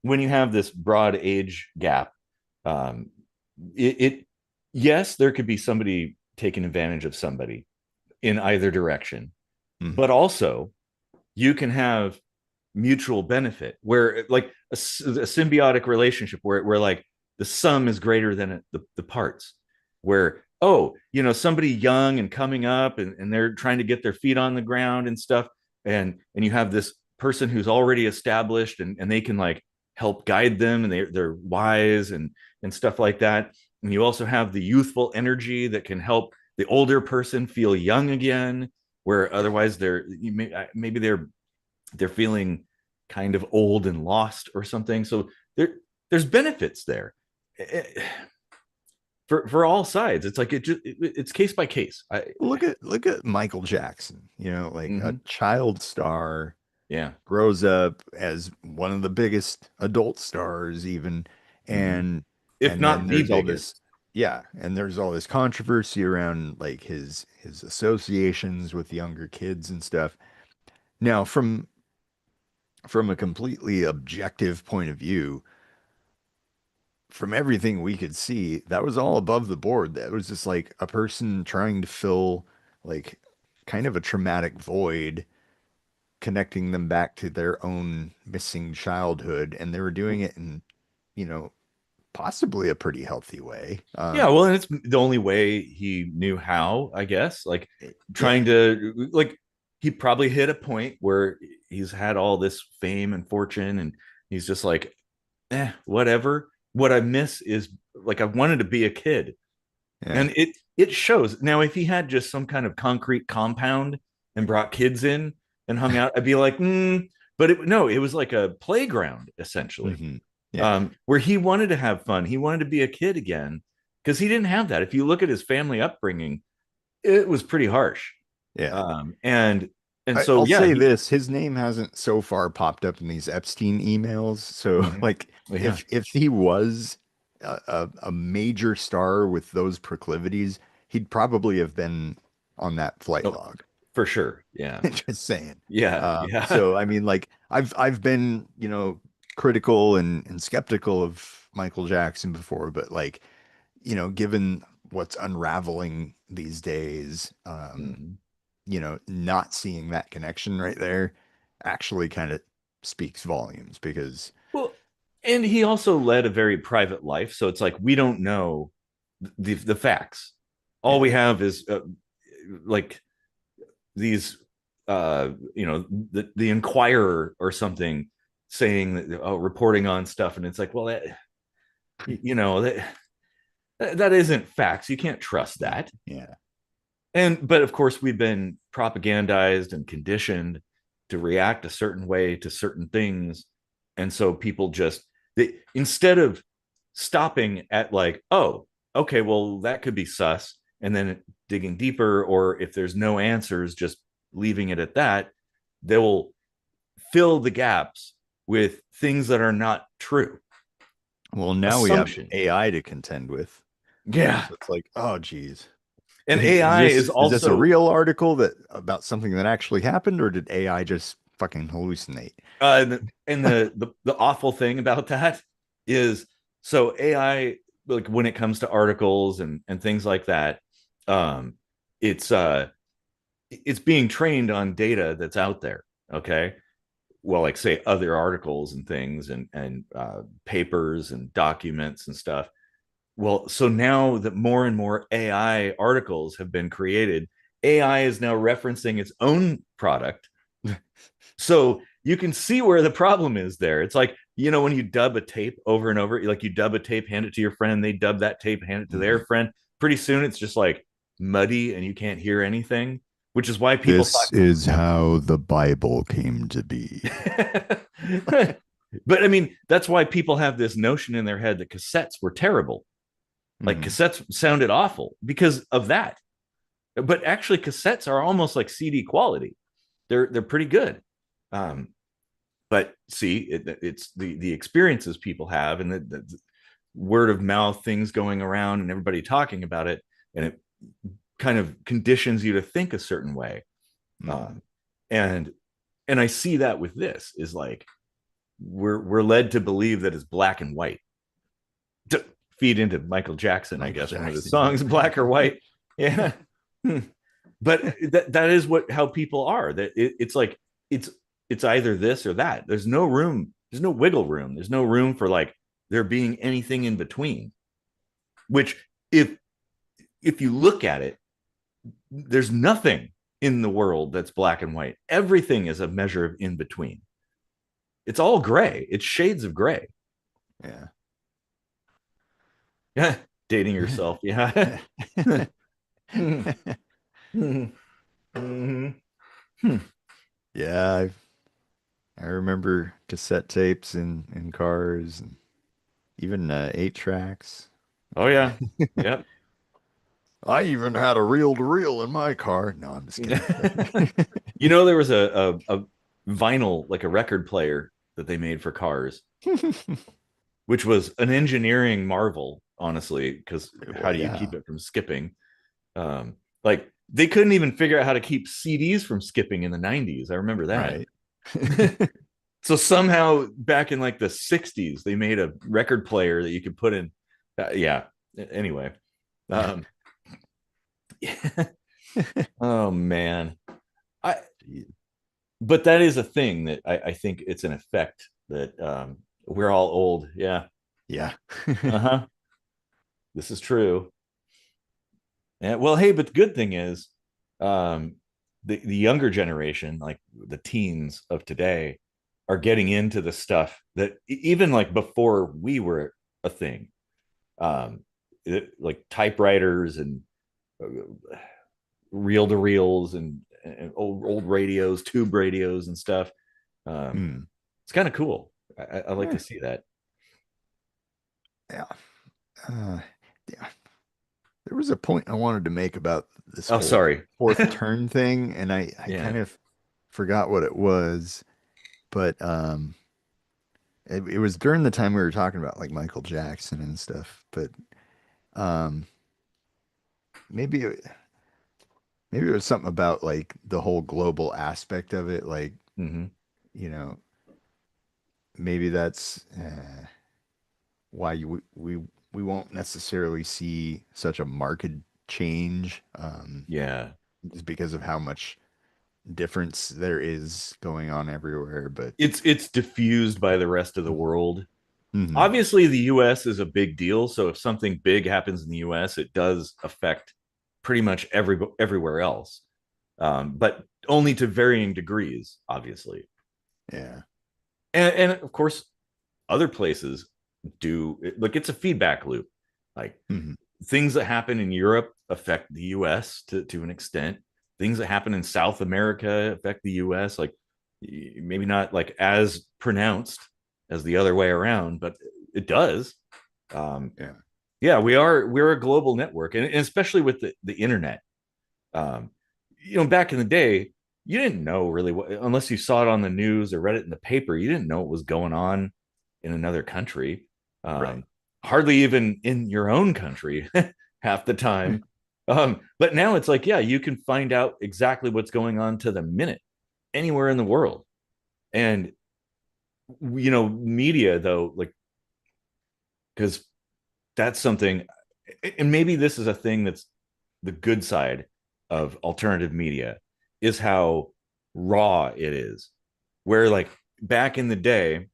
when you have this broad age gap, um, it yes, there could be somebody taking advantage of somebody in either direction, Mhm. but also you can have mutual benefit where, like, a symbiotic relationship where like the sum is greater than the parts, where, oh, somebody young and coming up, and they're trying to get their feet on the ground and stuff, and you have this person who's already established, and they can like help guide them, and they're wise and stuff like that. And you also have the youthful energy that can help the older person feel young again, where otherwise maybe they're feeling kind of old and lost or something. So there's benefits there, for all sides. It's like it's case by case. Look at Michael Jackson, like a Mhm. child star Yeah. grows up as one of the biggest adult stars even, Mhm. and If and then not the there's all this, biggest. yeah, and there's all this controversy around like his associations with younger kids and stuff. Now, from a completely objective point of view, from everything we could see, that was all above the board. That was just like a person trying to fill like kind of a traumatic void, connecting them back to their own missing childhood, and they were doing it in, you know, possibly a pretty healthy way. Yeah, well, and it's the only way he knew how, I guess. Like, Yeah, trying to, like, he probably hit a point where he's had all this fame and fortune, and he's just like, whatever. What I miss is, like, I wanted to be a kid. yeah, And it shows. Now, if he had just some kind of concrete compound and brought kids in and hung out, I'd be like, but no, it was like a playground essentially, hmm yeah, where he wanted to have fun. He wanted to be a kid again, because he didn't have that. If you look at his family upbringing, it was pretty harsh. yeah. And so I'll yeah, say he. this, his name hasn't so far popped up in these Epstein emails. So Mhm. like Yeah. if he was a major star with those proclivities, he'd probably have been on that flight Oh, log. for sure. Yeah. Just saying. Yeah. Yeah. So I mean, like I've been, critical and skeptical of Michael Jackson before, but like, given what's unraveling these days, Mhm. not seeing that connection right there actually kind of speaks volumes because Well, and he also led a very private life, so it's like we don't know the facts. All yeah, we have is, like, these, the Inquirer or something saying that, oh, reporting on stuff, and it's like, well, that isn't facts. You can't trust yeah, that. yeah. But of course, we've been propagandized and conditioned to react a certain way to certain things. And so people just, instead of stopping at like, oh, okay, well, that could be sus, and then digging deeper, or if there's no answers, just leaving it at that, they will fill the gaps with things that are not true. Well, now we have Assumptions. AI to contend with. Yeah. So it's like, oh, geez. And Is AI this is is this a also real article that about something that actually happened, or did AI just fucking hallucinate? and the awful thing about that is, so AI, like when it comes to articles and things like that, um it's it's being trained on data that's out there. Okay, well, like say other articles and things, and papers and documents and stuff. Well, so now that more and more AI articles have been created, AI is now referencing its own product. So you can see where the problem is there. It's like, when you dub a tape over and over, like you dub a tape, hand it to your friend, they dub that tape, hand it to their Mhm. friend. Pretty soon it's just like muddy and you can't hear anything, which is why people This is how the Bible came to be. thought. But I mean, that's why people have this notion in their head that cassettes were terrible. Like Mhm. cassettes sounded awful because of that. But actually, cassettes are almost like CD quality. They're pretty good. Um, but see, it's the experiences people have, and the word of mouth things going around, and everybody talking about it, and it kind of conditions you to think a certain way. Mhm. Um, and and I see that with this is like we're led to believe that it's black and white, to feed into Michael Jackson, I Michael guess, one of his Jackson, songs, Black or White. Yeah. But that is how people are. That it's like it's it's either this or that. There's no room, there's no wiggle room. There's no room for like there being anything in between. Which if you look at it, there's nothing in the world that's black and white. Everything is a measure of in between. It's all gray. It's shades of gray. yeah. Yeah. Dating yourself. Yeah. Yeah, I remember cassette tapes in cars and even 8 tracks. Oh yeah. Yep. I even had a reel to reel in my car. No, I'm just kidding. There was a vinyl, like a record player that they made for cars, which was an engineering marvel, honestly, because how Well, do you yeah, keep it from skipping? Like they couldn't even figure out how to keep CDs from skipping in the 90s. I remember that. right. So somehow back in like the 60s, they made a record player that you could put in. Yeah. Anyway. Um, oh man. I but that is a thing that I think it's an effect that we're all old. Yeah. Yeah. Uh-huh. This is true. Yeah. Well, hey, but the good thing is um the younger generation, like the teens of today, are getting into the stuff that even like before we were a thing. Like typewriters and reel to reels and old radios, tube radios and stuff. Um, Hmm. it's kind of cool. I like Yeah. to see that. Yeah. Uh, yeah. There was a point I wanted to make about this Oh, whole sorry. fourth turn thing, and I Yeah. kind of forgot what it was, but it was during the time we were talking about like Michael Jackson and stuff. But um, maybe maybe it was something about like the whole global aspect of it, like Hmm. you know, maybe that's why we won't necessarily see such a marked change, Yeah. just because of how much difference there is going on everywhere. But It's diffused by the rest of the world. mhm, Obviously, the US is a big deal. So if something big happens in the US, it does affect pretty much everywhere else. But only to varying degrees, obviously. yeah, And of course, other places do like it's a feedback loop. Like mhm, things that happen in Europe affect the US to an extent. Things that happen in South America affect the US. Like maybe not like as pronounced as the other way around, but it does. Um, Yeah. yeah, we're a global network, and especially with the internet. Um, back in the day, you didn't know really what, unless you saw it on the news or read it in the paper. You didn't know what was going on in another country. Right. Um, Hardly even in your own country half the time. But now it's like, yeah, you can find out exactly what's going on to the minute anywhere in the world. And media though, like, because that's something, and maybe this is a thing that's the good side of alternative media, is how raw it is. Where like back in the day,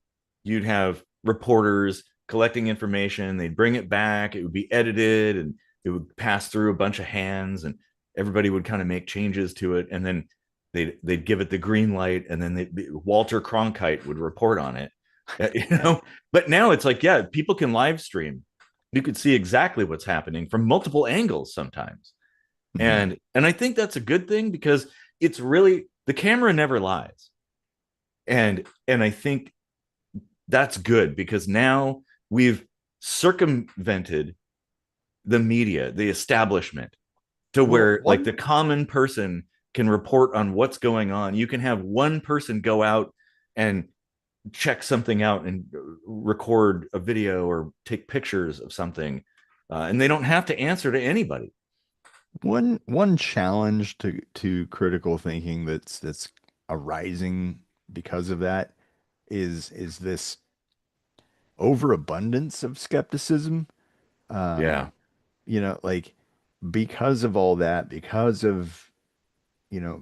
you'd have reporters collecting information, they'd bring it back, it would be edited, and it would pass through a bunch of hands, and everybody would kind of make changes to it, and then they'd give it the green light, and then Walter Cronkite would report on it. you Yeah. know but now it's like, yeah, people can live stream, you could see exactly what's happening from multiple angles sometimes. Hmm. And I think that's a good thing, because it's really, the camera never lies. And I think that's good, because now we've circumvented the media, the establishment, to Well, where like the one common person can report on what's going on. You can have one person go out and check something out and record a video or take pictures of something, and they don't have to answer to anybody. one challenge to critical thinking that's arising because of that is this overabundance of skepticism. Yeah. Like because of all that, because of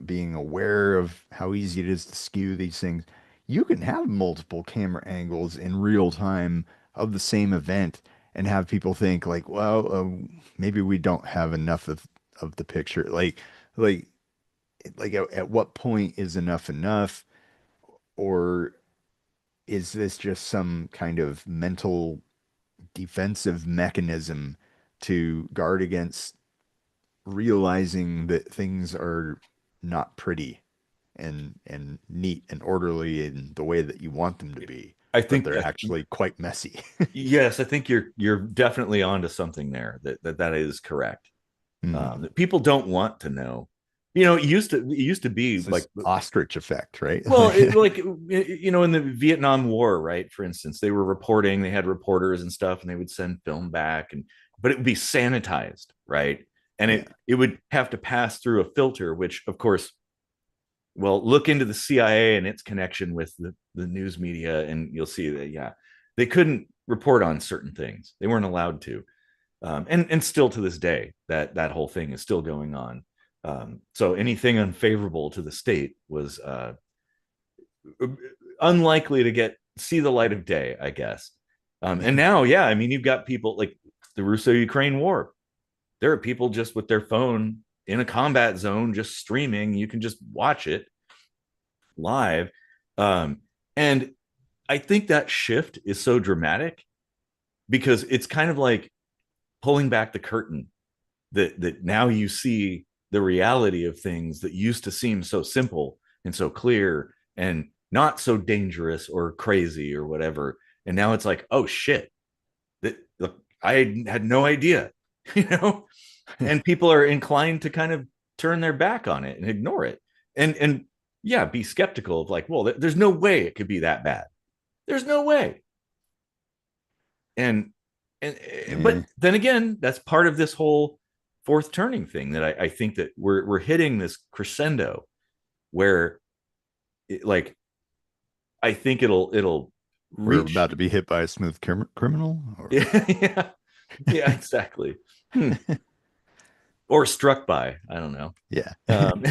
being aware of how easy it is to skew these things, you can have multiple camera angles in real time of the same event and have people think like, well, maybe we don't have enough of the picture. Like, at what point is enough enough? Or is this just some kind of mental defensive mechanism to guard against realizing that things are not pretty and neat and orderly in the way that you want them to be, I but think they're actually quite messy. yes, I think you're definitely onto something there. That is correct. Hmm. That people don't want to know. It used to be It's like, this ostrich effect, right? well, in the Vietnam War, right? For instance, they were reporting, they had reporters and stuff, and they would send film back, but it would be sanitized, right? And Yeah. it would have to pass through a filter, which of course, well, look into the CIA and its connection with the news media, and you'll see that, yeah, they couldn't report on certain things. They weren't allowed to. And still to this day, that whole thing is still going on. So anything unfavorable to the state was unlikely to see the light of day, I guess. And now, yeah, I mean, you've got people like the Russo-Ukraine war. There are people just with their phone in a combat zone, just streaming. You can just watch it live. Um, and I think that shift is so dramatic, because it's kind of like pulling back the curtain, that now you see the reality of things that used to seem so simple and so clear and not so dangerous or crazy or whatever. And now it's like, oh shit, that, look, I had no idea, you know, and people are inclined to kind of turn their back on it and ignore it, and yeah, be skeptical of like, well, there's no way it could be that bad. There's no way. And Eh, but then again, that's part of this whole fourth turning thing, that I think that we're hitting this crescendo where like I think it'll we're reach. about to be hit by a smooth criminal, or Yeah, yeah, exactly. Hmm. Or struck by, I don't know. yeah. um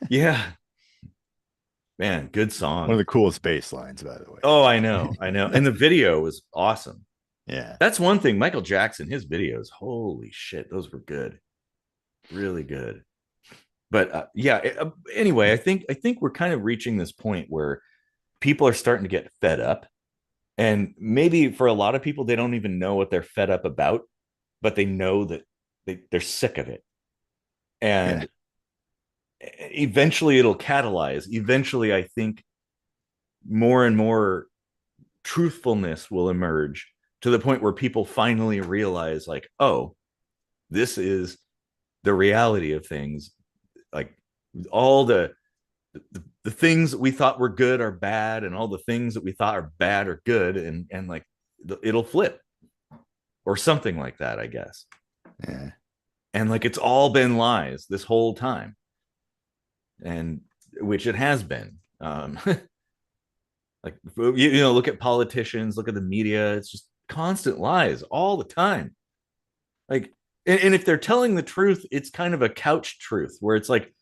yeah, man, good One of song. the coolest bass lines, by the way. Oh, I know, and the video was awesome. Yeah. That's one thing. Michael Jackson, his videos, holy shit, those were good, really good. But yeah, anyway, I think we're kind of reaching this point where people are starting to get fed up, and maybe for a lot of people, they don't even know what they're fed up about, but they know that they're sick of it. Yeah. And eventually it'll catalyze. Eventually, I think more and more truthfulness will emerge to the point where people finally realize, like, oh, this is the reality of things. Like all the things we thought were good are bad, and all the things that we thought are bad are good, and like it'll flip or something like that, I guess. Yeah. And like it's all been lies this whole time, and which it has been. Like you know, look at politicians, look at the media. It's just constant lies all the time. Like, and if they're telling the truth, it's kind of a couch truth where it's like,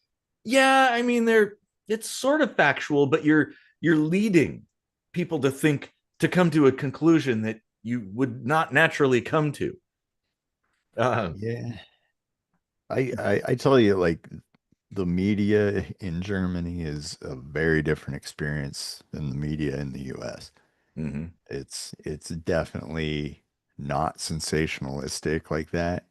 yeah, I mean, they're it's sort of factual, but you're leading people to think to come to a conclusion that you would not naturally come to. Uh, Yeah. I tell you, like, the media in Germany is a very different experience than the media in the US. mhm. It's definitely not sensationalistic like that.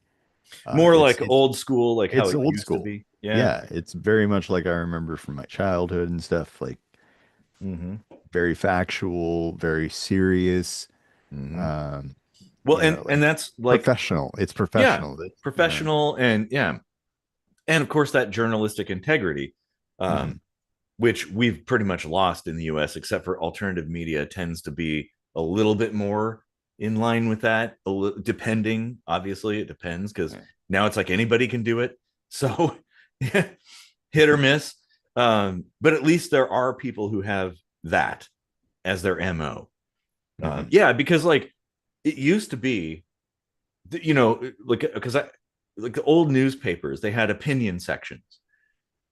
Uh, More it's like it's old school, like how it's it old used to school. be. Yeah. Yeah, it's very much like I remember from my childhood and stuff, like Hmm. very factual, very serious, Hmm. um, Well, and like that's like, professional. It's yeah, professional that, professional, and yeah, and of course that journalistic integrity, mhm, um, which we've pretty much lost in the U.S. except for alternative media tends to be a little bit more in line with that. Depending, obviously, it depends because yeah, now it's like anybody can do it. So yeah, hit or miss. But at least there are people who have that as their MO. mhm, Yeah, because like it used to be, you know, like because I like the old newspapers, they had opinion sections,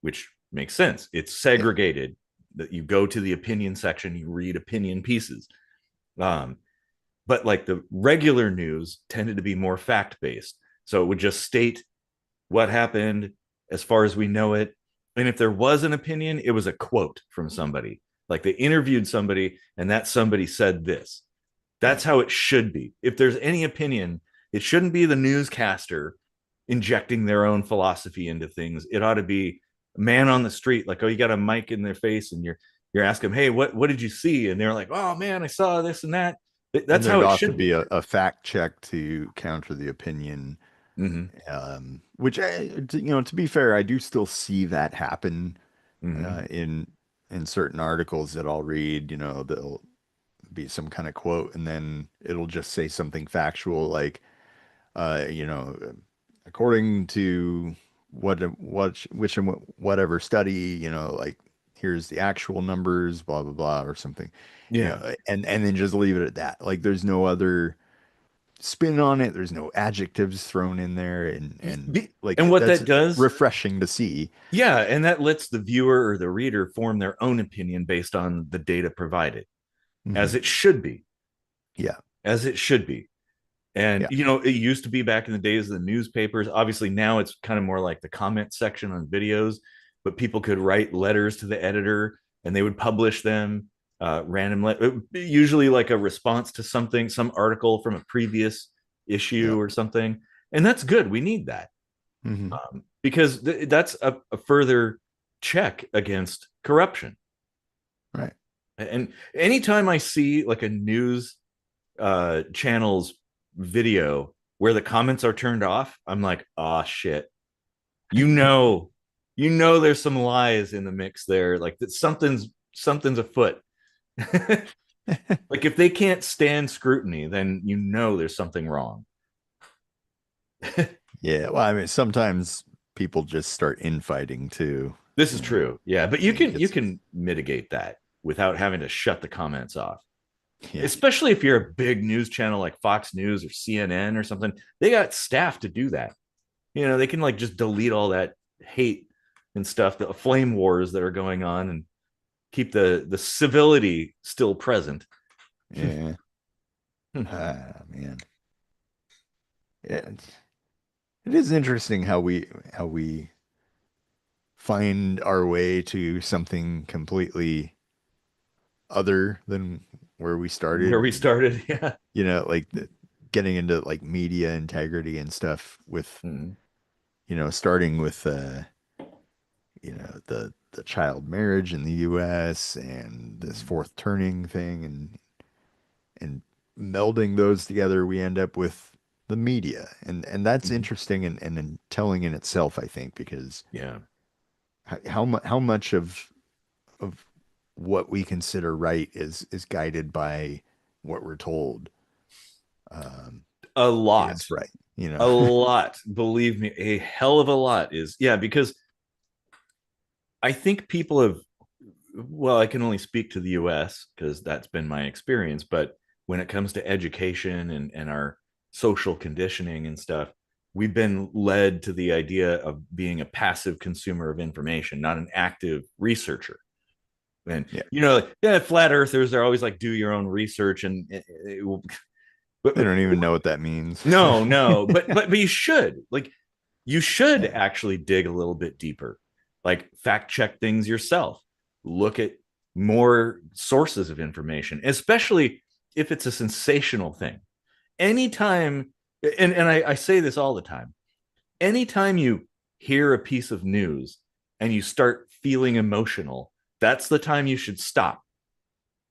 which makes sense. It's yeah, segregated that you go to the opinion section, you read opinion pieces. Um, but like the regular news tended to be more fact based. So it would just state what happened as far as we know it. And if there was an opinion, it was a quote from somebody. Like they interviewed somebody and that somebody said this. yeah. That's how it should be. If there's any opinion, it shouldn't be the newscaster injecting their own philosophy into things. It ought to be a man on the street, like, oh, you got a mic in their face and you're asking them, hey, what did you see? And they're like, oh man, I saw this and that. And That's how there'd it ought to should be be. a fact check to counter the opinion, Mm-hmm. which, to be fair, I do still see that happen Mm-hmm. in certain articles that I'll read. There'll be some kind of quote, and then it'll just say something factual, like, uh, you know, according to whatever study, like, here's the actual numbers, blah blah blah, or something, Yeah. and then just leave it at that. Like, there's no other spin on it. There's no adjectives thrown in there, and like And what that's that does, refreshing to see. yeah, and that lets the viewer or the reader form their own opinion based on the data provided, as Hmm. it should be, Yeah, as it should be. And yeah, you know, it used to be back in the days of the newspapers. Obviously, now it's kind of more like the comment section on videos, but people could write letters to the editor and they would publish them usually like a response to something, some article from a previous yeah. issue or something. And that's good. We need that, Hmm. because that's a further check against corruption. Right. And anytime I see like a news channel's video where the comments are turned off, I'm like, oh shit. You know, there's some lies in the mix there. Like that something's afoot. Like if they can't stand scrutiny, then you know there's something wrong. Yeah, well, I mean, sometimes people just start infighting too, This is true. Yeah, but you and it can gets, mitigate that without having to shut the comments off. yeah, Especially if you're a big news channel like Fox News or CNN or something. They got staff to do that. You know, they can like just delete all that hate and stuff, the flame wars that are going on, and keep the civility still present. yeah. Ah, man. Yeah, it is interesting how we find our way to something completely other than where we Where started. we started. Yeah. Like getting into like media integrity and stuff with, Mhm. starting with the child marriage in the US and this Mhm. fourth turning thing, and melding those together, we end up with the media. And that's Mhm. interesting and telling in itself, I think, because Yeah. how much of what we consider right is guided by what we're told um, A lot. is right, you know. A lot. Believe me, a hell of a lot is, yeah, because I think people have, well, I can only speak to the US because that's been my experience, but when it comes to education and our social conditioning and stuff, we've been led to the idea of being a passive consumer of information, not an active researcher. And Yeah, yeah, flat earthers are always like do your own research but they don't even know what that means. no, no, but you should. Like you should Yeah, actually dig a little bit deeper, like fact check things yourself, look at more sources of information, especially if it's a sensational thing. Anytime, and I say this all the time, anytime you hear a piece of news and you start feeling emotional, that's the time you should stop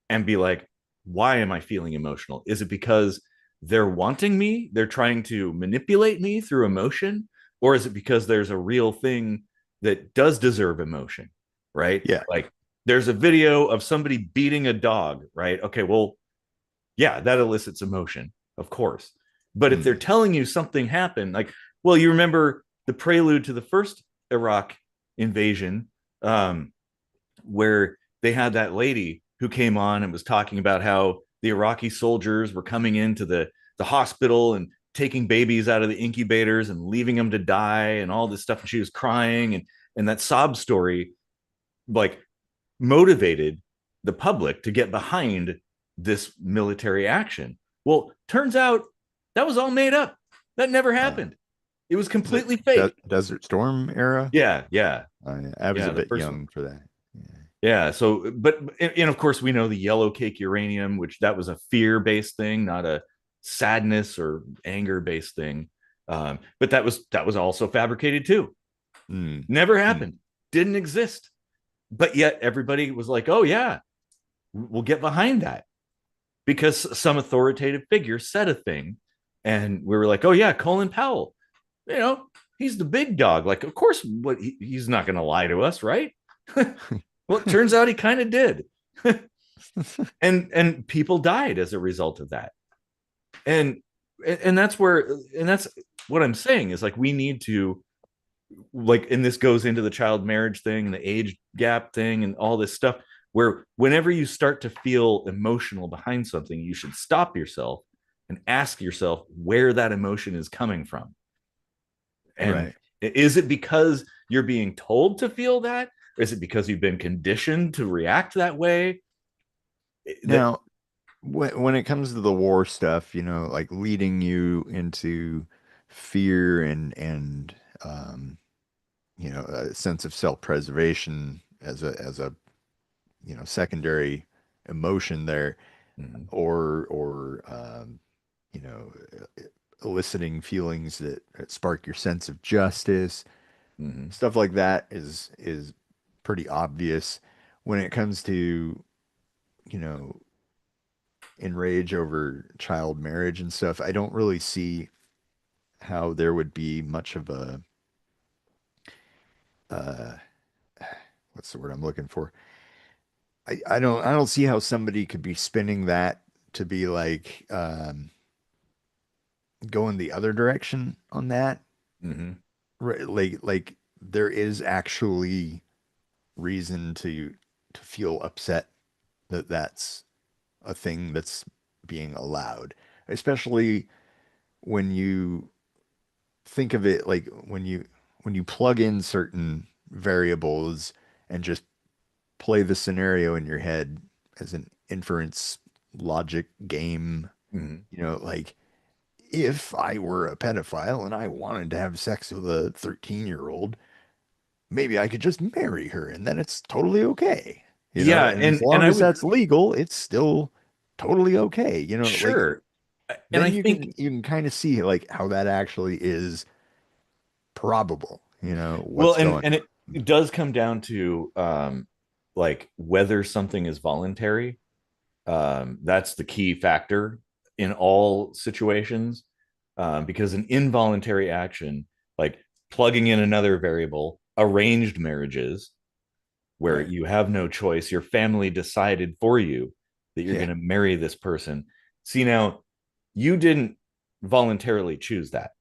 and be like, why am I feeling emotional? Is it because they're wanting me? They're trying to manipulate me through emotion? Or is it because there's a real thing that does deserve emotion? Right? yeah. Like there's a video of somebody beating a dog, right? Okay, well, yeah, that elicits emotion, of course. But if they're Mm. telling you something happened, like, well, you remember the prelude to the first Iraq invasion, um, where they had that lady who came on and was talking about how the Iraqi soldiers were coming into the hospital and taking babies out of the incubators and leaving them to die and all this stuff. And she was crying, and that sob story like motivated the public to get behind this military action. Well, turns out that was all made up. That never Uh, happened. It was is it completely fake. Desert Storm era? Yeah, yeah, I was yeah. a The bit first one. young for that. Yeah. Yeah. So, but and of course we know the yellow cake uranium, which that was a fear-based thing, not a sadness or anger-based thing. But that was also fabricated too. Mm. Never Mm. happened. Didn't exist. But yet everybody was like, "Oh yeah, we'll get behind that," because some authoritative figure said a thing, and we were like, "Oh yeah, Colin Powell. You know, he's the big dog. Like, of course, he's not going to lie to us, right?" Well, it turns out he kind of did. And people died as a result of that. And and that's what I'm saying is like we need to like, and this goes into the child marriage thing and the age gap thing and all this stuff, where whenever you start to feel emotional behind something, you should stop yourself and ask yourself where that emotion is coming from. And Right. is it because you're being told to feel that? Or is it because you've been conditioned to react that way? That Now, when it comes to the war stuff, like leading you into fear and a sense of self-preservation as a secondary emotion there, mm-hmm, or you know, eliciting feelings that spark your sense of justice, mm-hmm, stuff like that is pretty obvious. When it comes to, you know, enrage over child marriage and stuff, I don't really see how there would be much of a uh what's the word I'm looking for? I don't see how somebody could be spinning that to be like going the other direction on that. mm-hmm. Right, like there is actually reason to feel upset that that's a thing that's being allowed, especially when you think of it like when you plug in certain variables and just play the scenario in your head as an inference logic game, Mm-hmm. like if I were a pedophile and I wanted to have sex with a 13-year-old, maybe I could just marry her and then it's totally okay. Yeah, And as and long I as would that's legal, it's still totally okay. Like sure, and I then you think can you can kind of see like how that actually is probable, well, what's going and on. it does come down to like whether something is voluntary. That's the key factor in all situations, because an involuntary action, like plugging in another variable, arranged marriages, where Right. you have no choice, your family decided for you that you're going Yeah. to marry this person. See, now you didn't voluntarily choose that.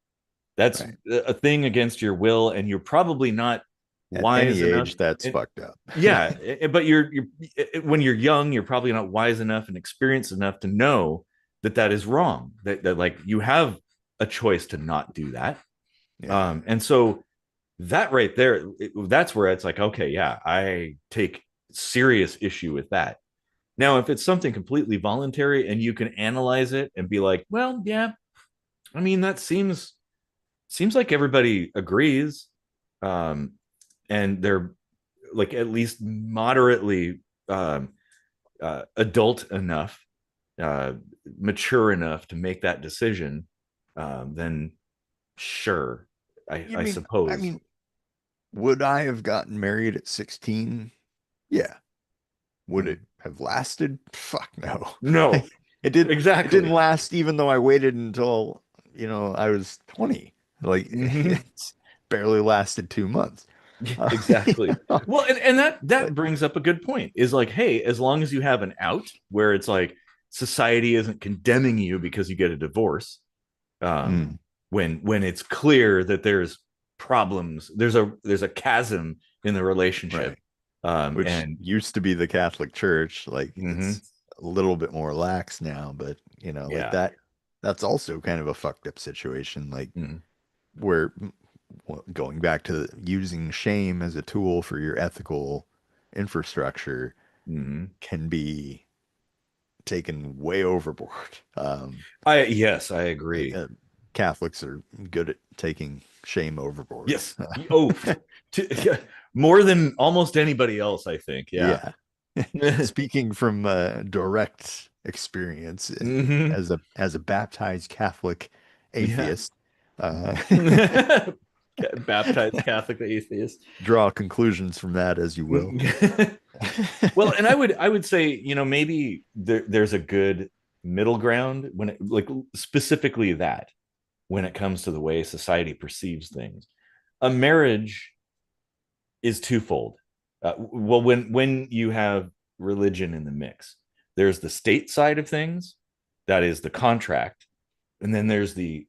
That's Right. a thing against your will, and you're probably not At wise any enough. age, that's And fucked up. yeah, but you're when you're young, you're probably not wise enough and experienced enough to know that that is wrong. That like you have a choice to not do that. Yeah. And so that right there, that's where it's like, okay, yeah, I take serious issue with that. Now, if it's something completely voluntary and you can analyze it and be like, well, yeah, I mean, that seems like everybody agrees, um, and they're like at least moderately adult enough, uh, mature enough to make that decision, then sure, You I mean, I suppose. mean, would I have gotten married at 16? Yeah. Would Mm. it have lasted? Fuck no. No, Like, it didn't exactly. last even though I waited until, I was 20. Like Mm-hmm. it's barely lasted 2 months. You Exactly. know? Well, and that But brings up a good point. Is like, hey, as long as you have an out where it's like society isn't condemning you because you get a divorce, um, mm, when it's clear that there's problems, there's a chasm in the relationship, right. Which and used to be the Catholic Church. Like mm-hmm, it's a little bit more lax now, but like yeah, that's also kind of a fucked up situation. Like mm-hmm, where well, going back to using shame as a tool for your ethical infrastructure mm-hmm. can be taken way overboard. I yes, I Like agree. Catholics are good at taking shame overboard. Yes. Oh, yeah, more than almost anybody else, I think. Yeah. Yeah. Speaking from direct experience Hmm. as a baptized Catholic Yeah. atheist, uh, Baptized Catholic atheist. draw conclusions from that as you will. Well, and I would say, maybe there's a good middle ground when it like specifically that when it comes to the way society perceives things. A marriage is twofold. Well, when you have religion in the mix, there's the state side of things, that is the contract, and then there's the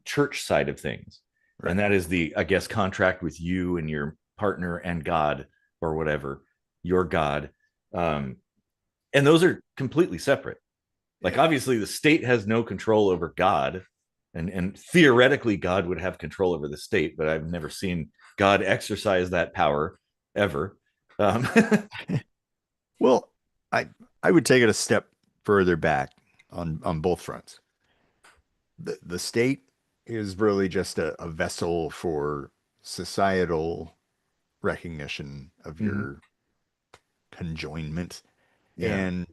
church side of things, and Right. that is the, I guess, contract with you and your partner and God, or whatever, your God. Um, and those are completely separate. Like Yeah. obviously the state has no control over God, and theoretically God would have control over the state, but I've never seen God exercise that power ever. um, Well, I I would take it a step further back on both fronts. The state is really just a vessel for societal recognition of mhm, your conjoinment yeah,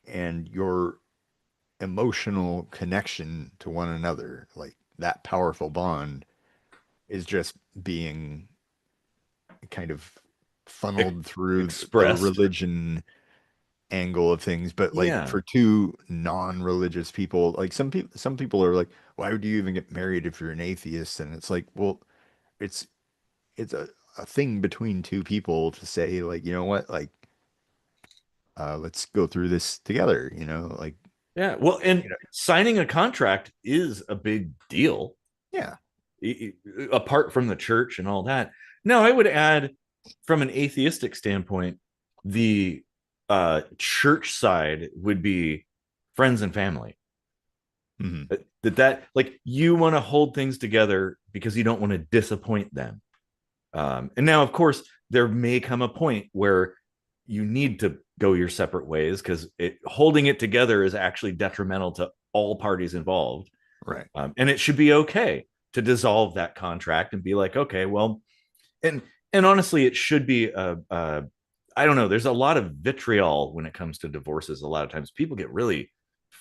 and your emotional connection to one another. Like that powerful bond is just being kind of funneled through the expressed, religion angle of things. But like yeah, for two non-religious people, like some people are like, why would you even get married if you're an atheist? And it's like, well, it's it's a thing between two people to say like, you know what, like let's go through this together, like, yeah. Well, and you know, signing a contract is a big deal, yeah. apart from the church and all that. Now, I would add, from an atheistic standpoint, the church side would be friends and family. Hmm. That like you want to hold things together because you don't want to disappoint them. And now, of course, there may come a point where you need to go your separate ways because holding it together is actually detrimental to all parties involved. Right. And it should be okay to dissolve that contract and be like, okay, well, and and honestly, it should be I don't know. There's a lot of vitriol when it comes to divorces. A lot of times, people get really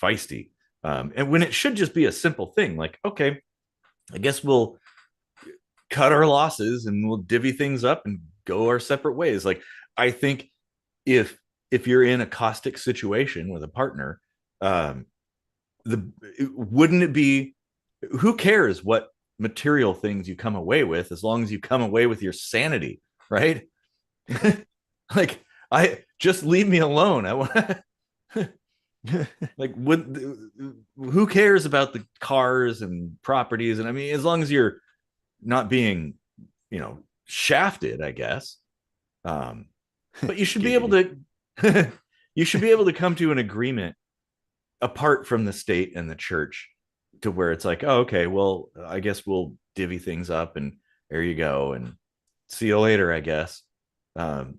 feisty, and when it should just be a simple thing, like, okay, I guess cut our losses and we'll divvy things up and go our separate ways. Like, I think if you're in a caustic situation with a partner, um, the wouldn't it be, who cares what material things you come away with as long as you come away with your sanity, right? Like, I just leave me alone. I want like, who cares about the cars and properties? And I mean, as long as you're not being, shafted, I guess. um but you should be able Giggity. to you should be able to come to an agreement apart from the state and the church, to where it's like, oh, okay, well, I guess we'll divvy things up and there you go and see you later, I guess. um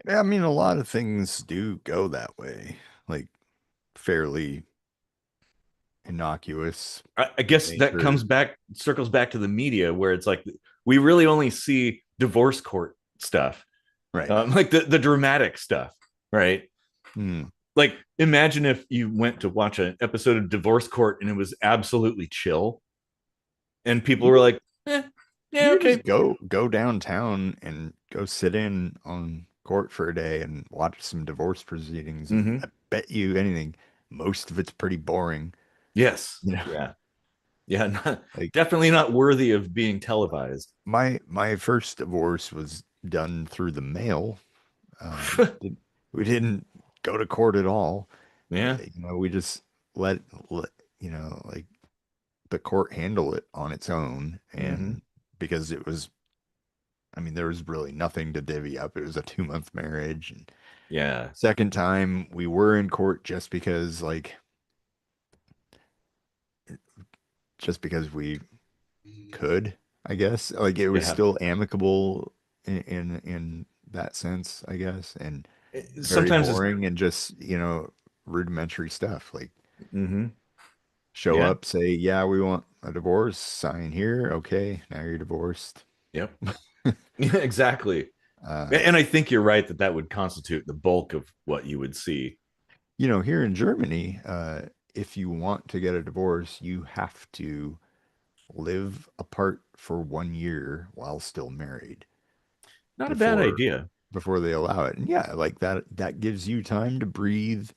I mean, a lot of things do go that way, like fairly innocuous I in guess that nature. circles back to the media, where it's like we really only see divorce court stuff, Right. like the dramatic stuff, right? Hmm. Like, imagine if you went to watch an episode of Divorce Court and it was absolutely chill, and people You were could, like, you yeah, could okay. just go downtown and go sit in on court for a day and watch some divorce proceedings, and Mm-hmm. I bet you anything, most of it's pretty boring. Yes, You know, yeah, yeah. Not, like definitely not worthy of being televised. my first divorce was done through the mail. Did, we didn't go to court at all. Yeah. We just let like the court handle it on its own, Mm-hmm. and because it was, I mean, there was really nothing to divvy up. It was a 2 month marriage. And Yeah. second time we were in court just because, like, just because we could, I guess. Like it was Yeah. still amicable in that sense, I guess, and very Sometimes it's. boring and just, rudimentary stuff. Like Mm-hmm. show Yeah. up, say, yeah, we want a divorce, sign here. Okay, now you're divorced. Yep. Yeah, exactly. Uh, And I think you're right that that would constitute the bulk of what you would see. Here in Germany, if you want to get a divorce, you have to live apart for 1 year while still married Not a bad before idea. before they allow it. And yeah, like that gives you time to breathe,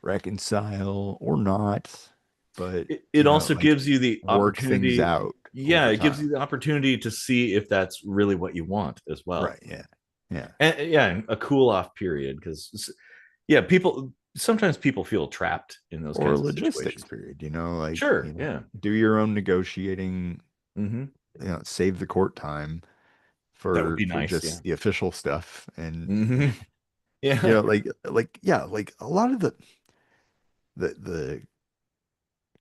reconcile or not, but It also like gives you the work things opportunity. out Yeah, over it gives time. you the opportunity to see if that's really what you want as well. Right. Yeah. Yeah. And yeah, a cool off period, because yeah, sometimes people feel trapped in those Or a kinds of logistics situations. period, like, Sure, yeah. do your own negotiating, Hmm. save the court time That would for be nice. Yeah. just the official stuff. And Hmm. Yeah. yeah, like a lot of the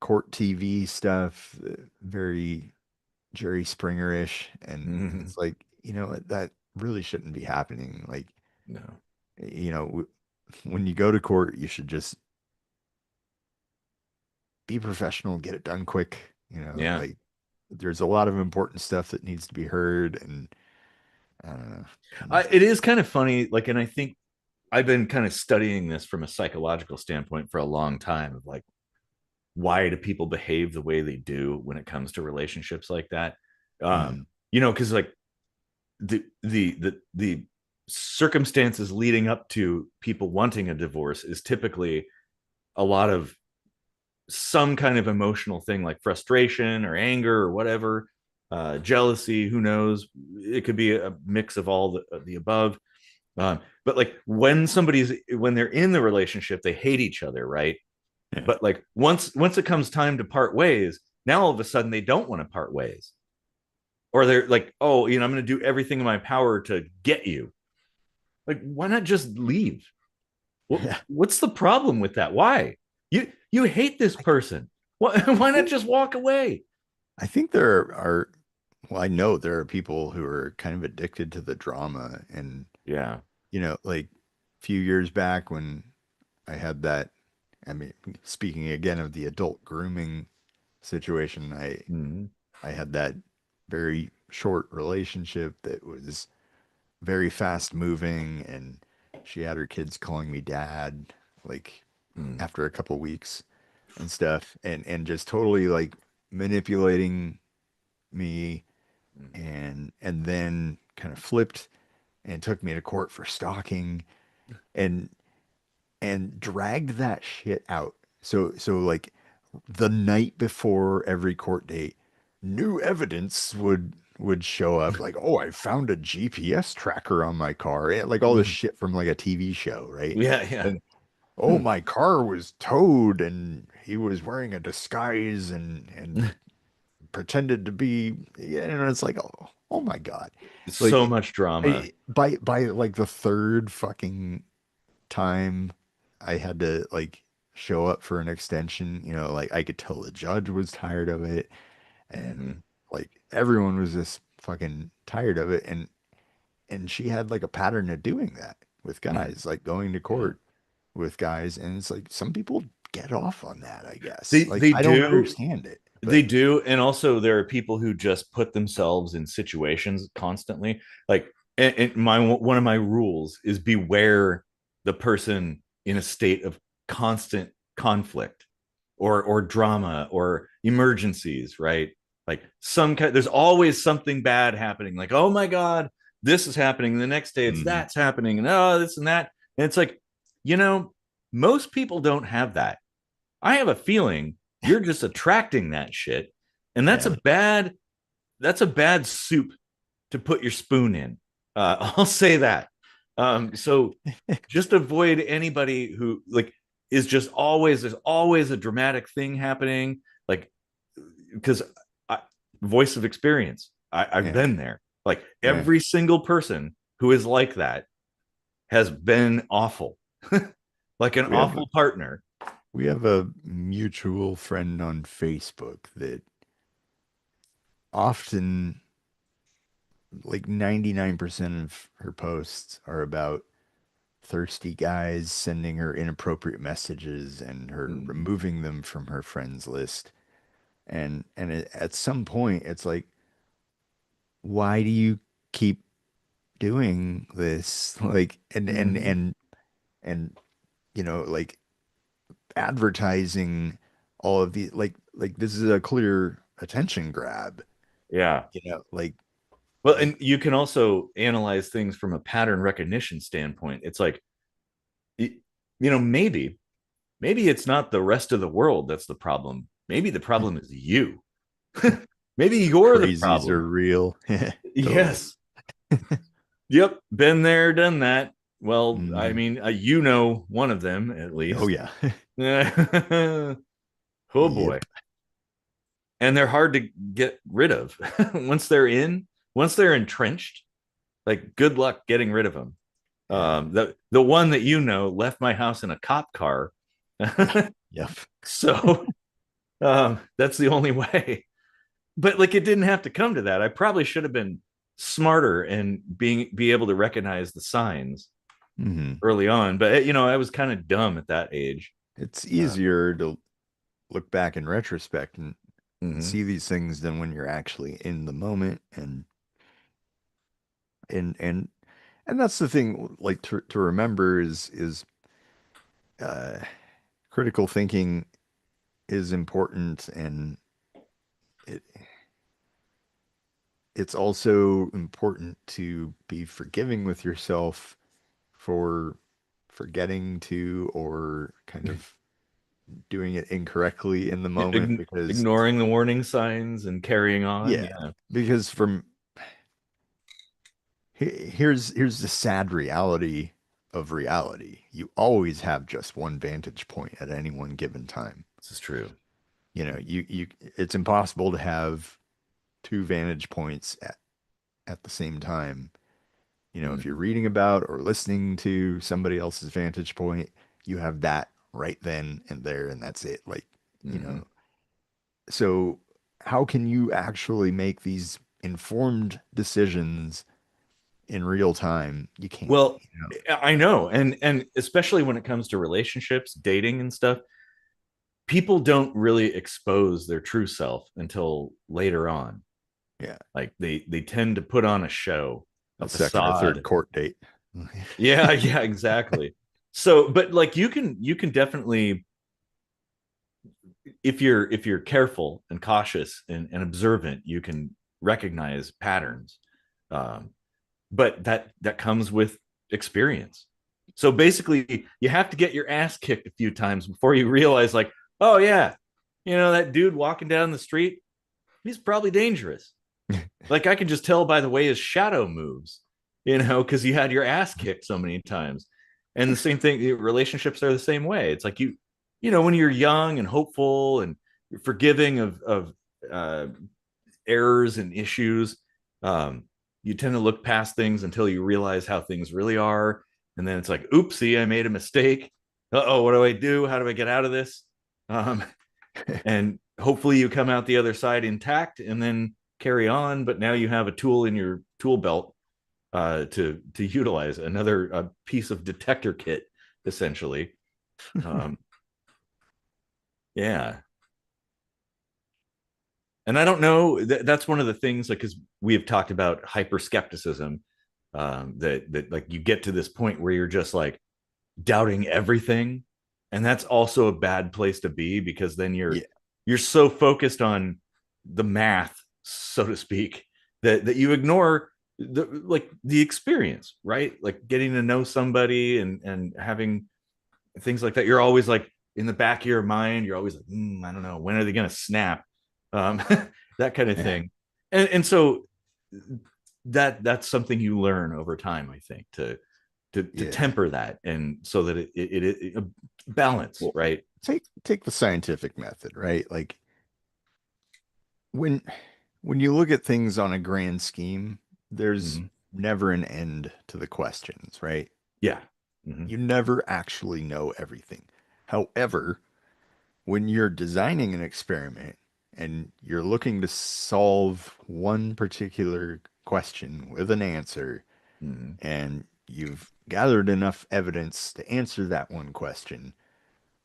court TV stuff, very Jerry Springer-ish, and Hmm. it's like, that really shouldn't be happening. Like, No. when you go to court, you should just be professional, get it done quick. Yeah. Like there's a lot of important stuff that needs to be heard, and I don't know. It is kind of funny. Like, and I think I've been kind of studying this from a psychological standpoint for a long time, of like, why do people behave the way they do when it comes to relationships like that? Mm, Because like the circumstances leading up to people wanting a divorce is typically a lot of some kind of emotional thing, like frustration or anger or whatever, jealousy, who knows, it could be a mix of all the above. But like, when they're in the relationship, they hate each other, right? yeah. But like, once it comes time to part ways, now all of a sudden they don't want to part ways, or they're like, oh, I'm going to do everything in my power to get you. Like, why not just leave? Yeah. What's the problem with that? Why? You hate this I, person. I Why not think just walk away? I think there are, well, I know there are people who are kind of addicted to the drama. And Yeah. like a few years back when I had that, I mean, speaking again of the adult grooming situation, Mm-hmm. I had that very short relationship that was very fast moving, and she had her kids calling me dad, like Mm-hmm. after a couple weeks and stuff, and just totally like manipulating me, Mhm. and then kind of flipped and took me to court for stalking and dragged that shit out. So like the night before every court date, new evidence would show up like, oh, I found a GPS tracker on my car. Like all this Mhm. shit from like a TV show, right? Yeah, yeah. And oh, Hmm. my car was towed and he was wearing a disguise and pretended to be, yeah, and it's like, oh, oh my God. So Like much drama. by like the third fucking time I had to like show up for an extension, like I could tell the judge was tired of it and Hmm. like everyone was just fucking tired of it and she had like a pattern of doing that with guys, like going to Yeah. court with guys and it's like some people get off on that, I guess. They Like they I don't do. understand it, They but do. And also there are people who just put themselves in situations constantly. Like and my one of my rules is beware the person in a state of constant conflict or drama or emergencies, right? Like some kind there's always something bad happening. Like, oh my God, this is happening. The next day it's mhm. that's happening, and oh, this and that. And it's like, you know, most people don't have that. I have a feeling you're just attracting that shit. And Yeah, that's a bad soup to put your spoon in. I'll say that. So just avoid anybody who like is just always there's always a dramatic thing happening. Like because I, voice of experience, I've yeah, been there. Like right. every single person who is like that has been awful, like an We have awful partner. we have a mutual friend on Facebook that often like 99% of her posts are about thirsty guys sending her inappropriate messages and her Mm-hmm. removing them from her friends list. At some point, it's like, why do you keep doing this? Like, Mm-hmm. and like advertising all of the like this is a clear attention grab. Yeah. Like Well, like and you can also analyze things from a pattern recognition standpoint. It's like, maybe it's not the rest of the world that's the problem. Maybe the problem is you. Maybe you're the crazies are problem. real. Totally. Yes. Yep. Been there, done that. Well, I Mhm. mean, one of them at Oh least. yeah. Oh boy. Yep. And they're hard to get rid of. Once they're entrenched, like good luck getting rid of them. Yeah. The one that left my house in a cop car. Yep. So that's the only way. But like it didn't have to come to that. I probably should have been smarter and be able to recognize the signs Hmm. early on. But I was kind of dumb at that age. It's Uh, easier to look back in retrospect and mhm. see these things than when you're actually in the moment and and and that's the thing like to remember is uh critical thinking is important and it it's also important to be forgiving with yourself for forgetting to or kind of doing it incorrectly in the moment because Ignoring the warning signs and carrying on. yeah, Yeah, because from here's the sad reality of reality. You always have just one vantage point at any one given time. this is true. You it's impossible to have two vantage points at the same time. If you're Mhm. reading about or listening to somebody else's vantage point, you have that right then and there, and that's it. Like, you Mhm. know, so how can you actually make these informed decisions in real time? You can't, Well, I know, and especially when it comes to relationships, dating, and stuff, people don't really expose their true self until later on. Yeah, Like they tend to put on a show, a the second or third facade. court date. Yeah, yeah, exactly. So, but like you can definitely, if you're careful and cautious and observant, you can recognize patterns. Um, but that comes with experience. So basically, you have to get your ass kicked a few times before you realize, like, oh yeah, that dude walking down the street, he's probably dangerous. Like I can just tell by the way his shadow moves, because you had your ass kicked so many times. And the same thing, relationships are the same way. It's like when you're young and hopeful and forgiving of uh, errors and issues, um, you tend to look past things until you realize how things really are. And then it's like, oopsie, I made a mistake. Uh-oh, what do I do? How do I get out of this? Um, and hopefully you come out the other side intact and then carry on. But now you have a tool in your tool belt to utilize, another piece of detector kit, essentially. Um, yeah, and I don't know. That's one of the things, like, because we have talked about hyper skepticism. That like you get to this point where you're just like doubting everything, and that's also a bad place to be, because then Yeah, you're so focused on the math, so to speak, that you ignore the experience, right? Like getting to know somebody and having things like that. You're always like, in the back of your mind, you're always like, I don't know, when are they going to snap? um, that kind of yeah, thing. And so that's something you learn over time, I think, to yeah. temper that, and so that it balance, Well, right? take the scientific method, right? Like when when you look at things on a grand scheme, there's Mm-hmm. never an end to the questions, right? Yeah. Mm-hmm. You never actually know everything. However, when you're designing an experiment and you're looking to solve one particular question with an answer, Mm-hmm. and you've gathered enough evidence to answer that one question,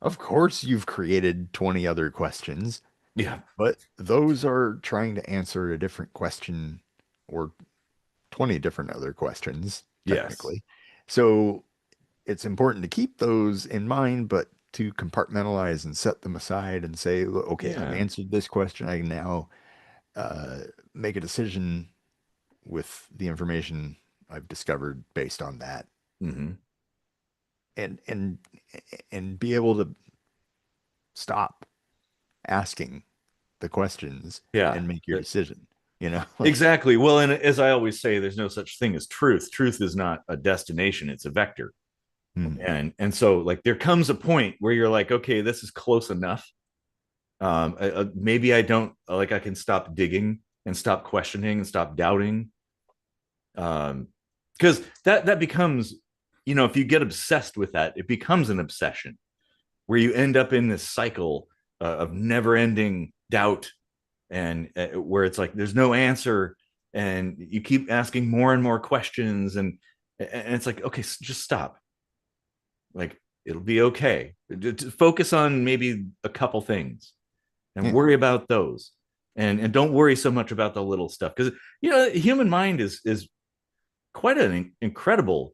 of course you've created 20 other questions, Yeah. but those are trying to answer a different question or 20 different other questions, Yes. technically. So it's important to keep those in mind, but to compartmentalize and set them aside and say, okay, I've Yeah. answered this question. I can now uh, make a decision with the information I've discovered based on that, Mm-hmm. and and be able to stop asking the questions Yeah. and make your decision. Like, Exactly. Well, and as I always say, there's no such thing as truth. Truth is not a destination; it's a vector. hmm, And so, like, there comes a point where you're like, okay, this is close enough. Maybe I don't like. I can stop digging and stop questioning and stop doubting. Because that becomes, if you get obsessed with that, it becomes an obsession where you end up in this cycle of never-ending doubt, and where it's like there's no answer, and you keep asking more and more questions, and it's like, okay, just stop. Like, it'll be okay. Just focus on maybe a couple things and yeah, worry about those, and don't worry so much about the little stuff, because the human mind is quite an incredible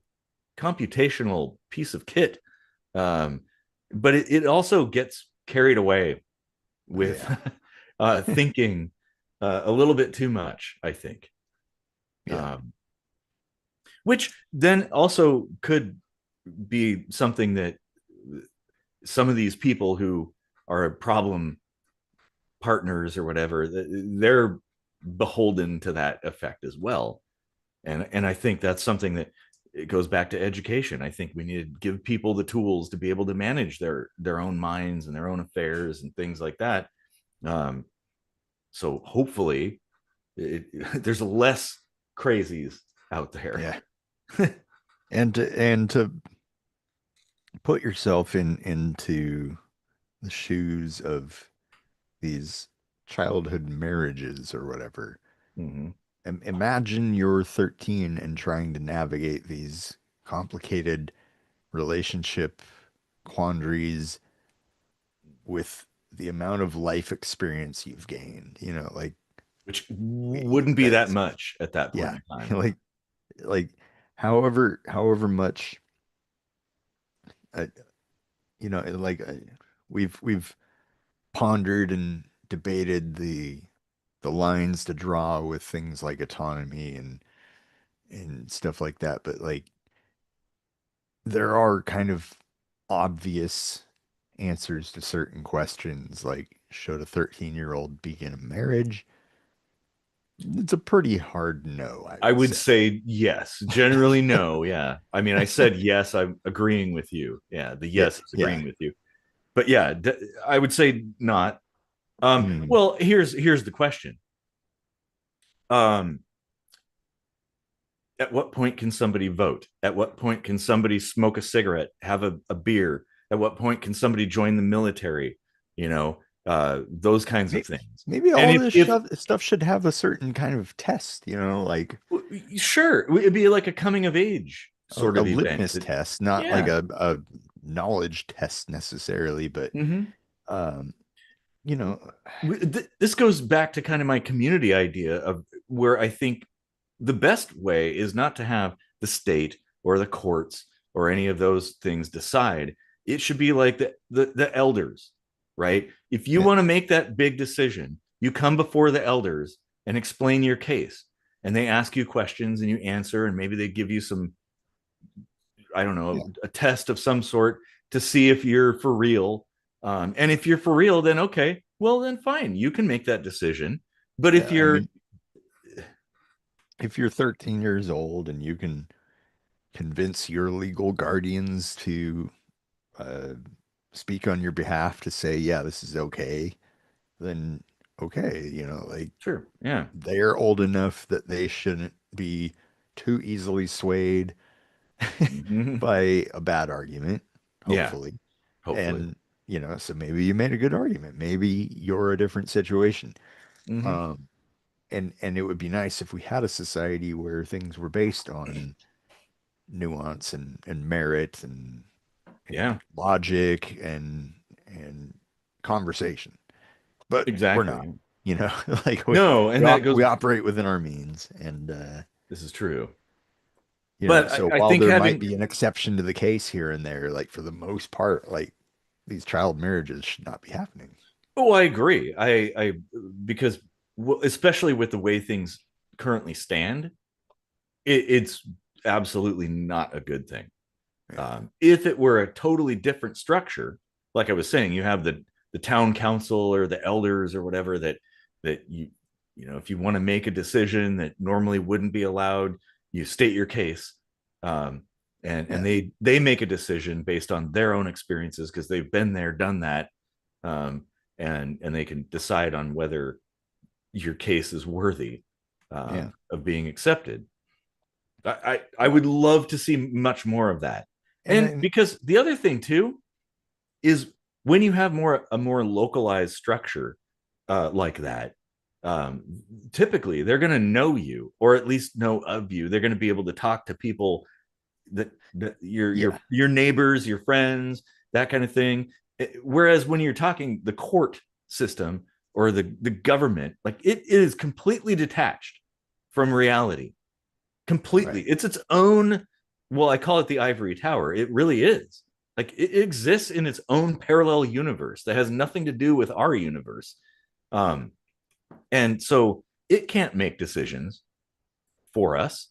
computational piece of kit. um, but it also gets carried away with yeah, thinking a little bit too much, I think. yeah, um, which then also could be something that some of these people who are problem partners or whatever, they're beholden to that effect as well. And I think that's something that, it goes back to education. I think we need to give people the tools to be able to manage their own minds and their own affairs and things like that. um, so hopefully there's less crazies out there. yeah. And to put yourself into the shoes of these childhood marriages or whatever. Mm-hmm. Imagine you're 13 and trying to navigate these complicated relationship quandaries with the amount of life experience you've gained, like Which wouldn't be that that's, much at that point yeah, in time. like however much, uh, like we've pondered and debated the the lines to draw with things like autonomy and stuff like that. But like there are kind of obvious answers to certain questions, like should a 13-year-old be in a marriage? It's a pretty hard no, I I would would say. say yes. Generally, no. Yeah. I mean, I said yes. I'm agreeing with you. Yeah. The Yeah, yes is yeah. agreeing with you. But yeah, I would say not. Mm, Well, here's the question. Um, at what point can somebody vote? At what point can somebody smoke a cigarette, have a beer? At what point can somebody join the military? You know, those kinds of may- things. maybe And all this if stuff should have a certain kind of test, like sure, it'd be like a coming of age sort a of event. litmus test, not like Yeah. a knowledge test necessarily, but Mm-hmm. um, you know, This goes back to kind of my community idea of where I think the best way is not to have the state or the courts or any of those things decide. It should be like the elders, right? If you yeah, want to make that big decision, you come before the elders and explain your case. And they ask you questions and you answer, and maybe they give you some, I don't yeah, know, a test of some sort to see if you're for real. And if you're for real, then okay, well, then fine, you can make that decision. But if yeah. I you're, mean, if you're 13 years old and you can convince your legal guardians to uh, speak on your behalf to say, yeah, this is okay, then okay, like sure, yeah, they're old enough that they shouldn't be too easily swayed mm-hmm. by a bad argument, Yeah, hopefully. hopefully, And, so maybe you made a good argument. Maybe you're a different situation. mm-hmm. Um, and it would be nice if we had a society where things were based on nuance and merit and Yeah, logic and conversation. But we're not, exactly. you know, like No, and that we goes. operate within our means. And This is true, you know, but so I while think there might having. be an exception to the case here and there, like for the most part, like these child marriages should not be happening. Oh, I agree. I because especially with the way things currently stand, it's absolutely not a good thing. Yeah. If it were a totally different structure, like I was saying, you have the town council or the elders or whatever that you know if you want to make a decision that normally wouldn't be allowed, you state your case, um, and Yeah. they make a decision based on their own experiences because they've been there, done that, um, and they can decide on whether your case is worthy Yeah. of being accepted. I would love to see much more of that. And And then, because the other thing too is when you have more a more localized structure like that, um, typically they're going to know you or at least know of you. They're going to be able to talk to people that yeah. your neighbors, your friends, that kind of thing. Whereas when you're talking the court system or the government, like it is completely detached from reality, completely. Right. It's its own. Well, I call it the ivory tower. It really is. Like it exists in its own parallel universe that has nothing to do with our universe. Um, and so it can't make decisions for us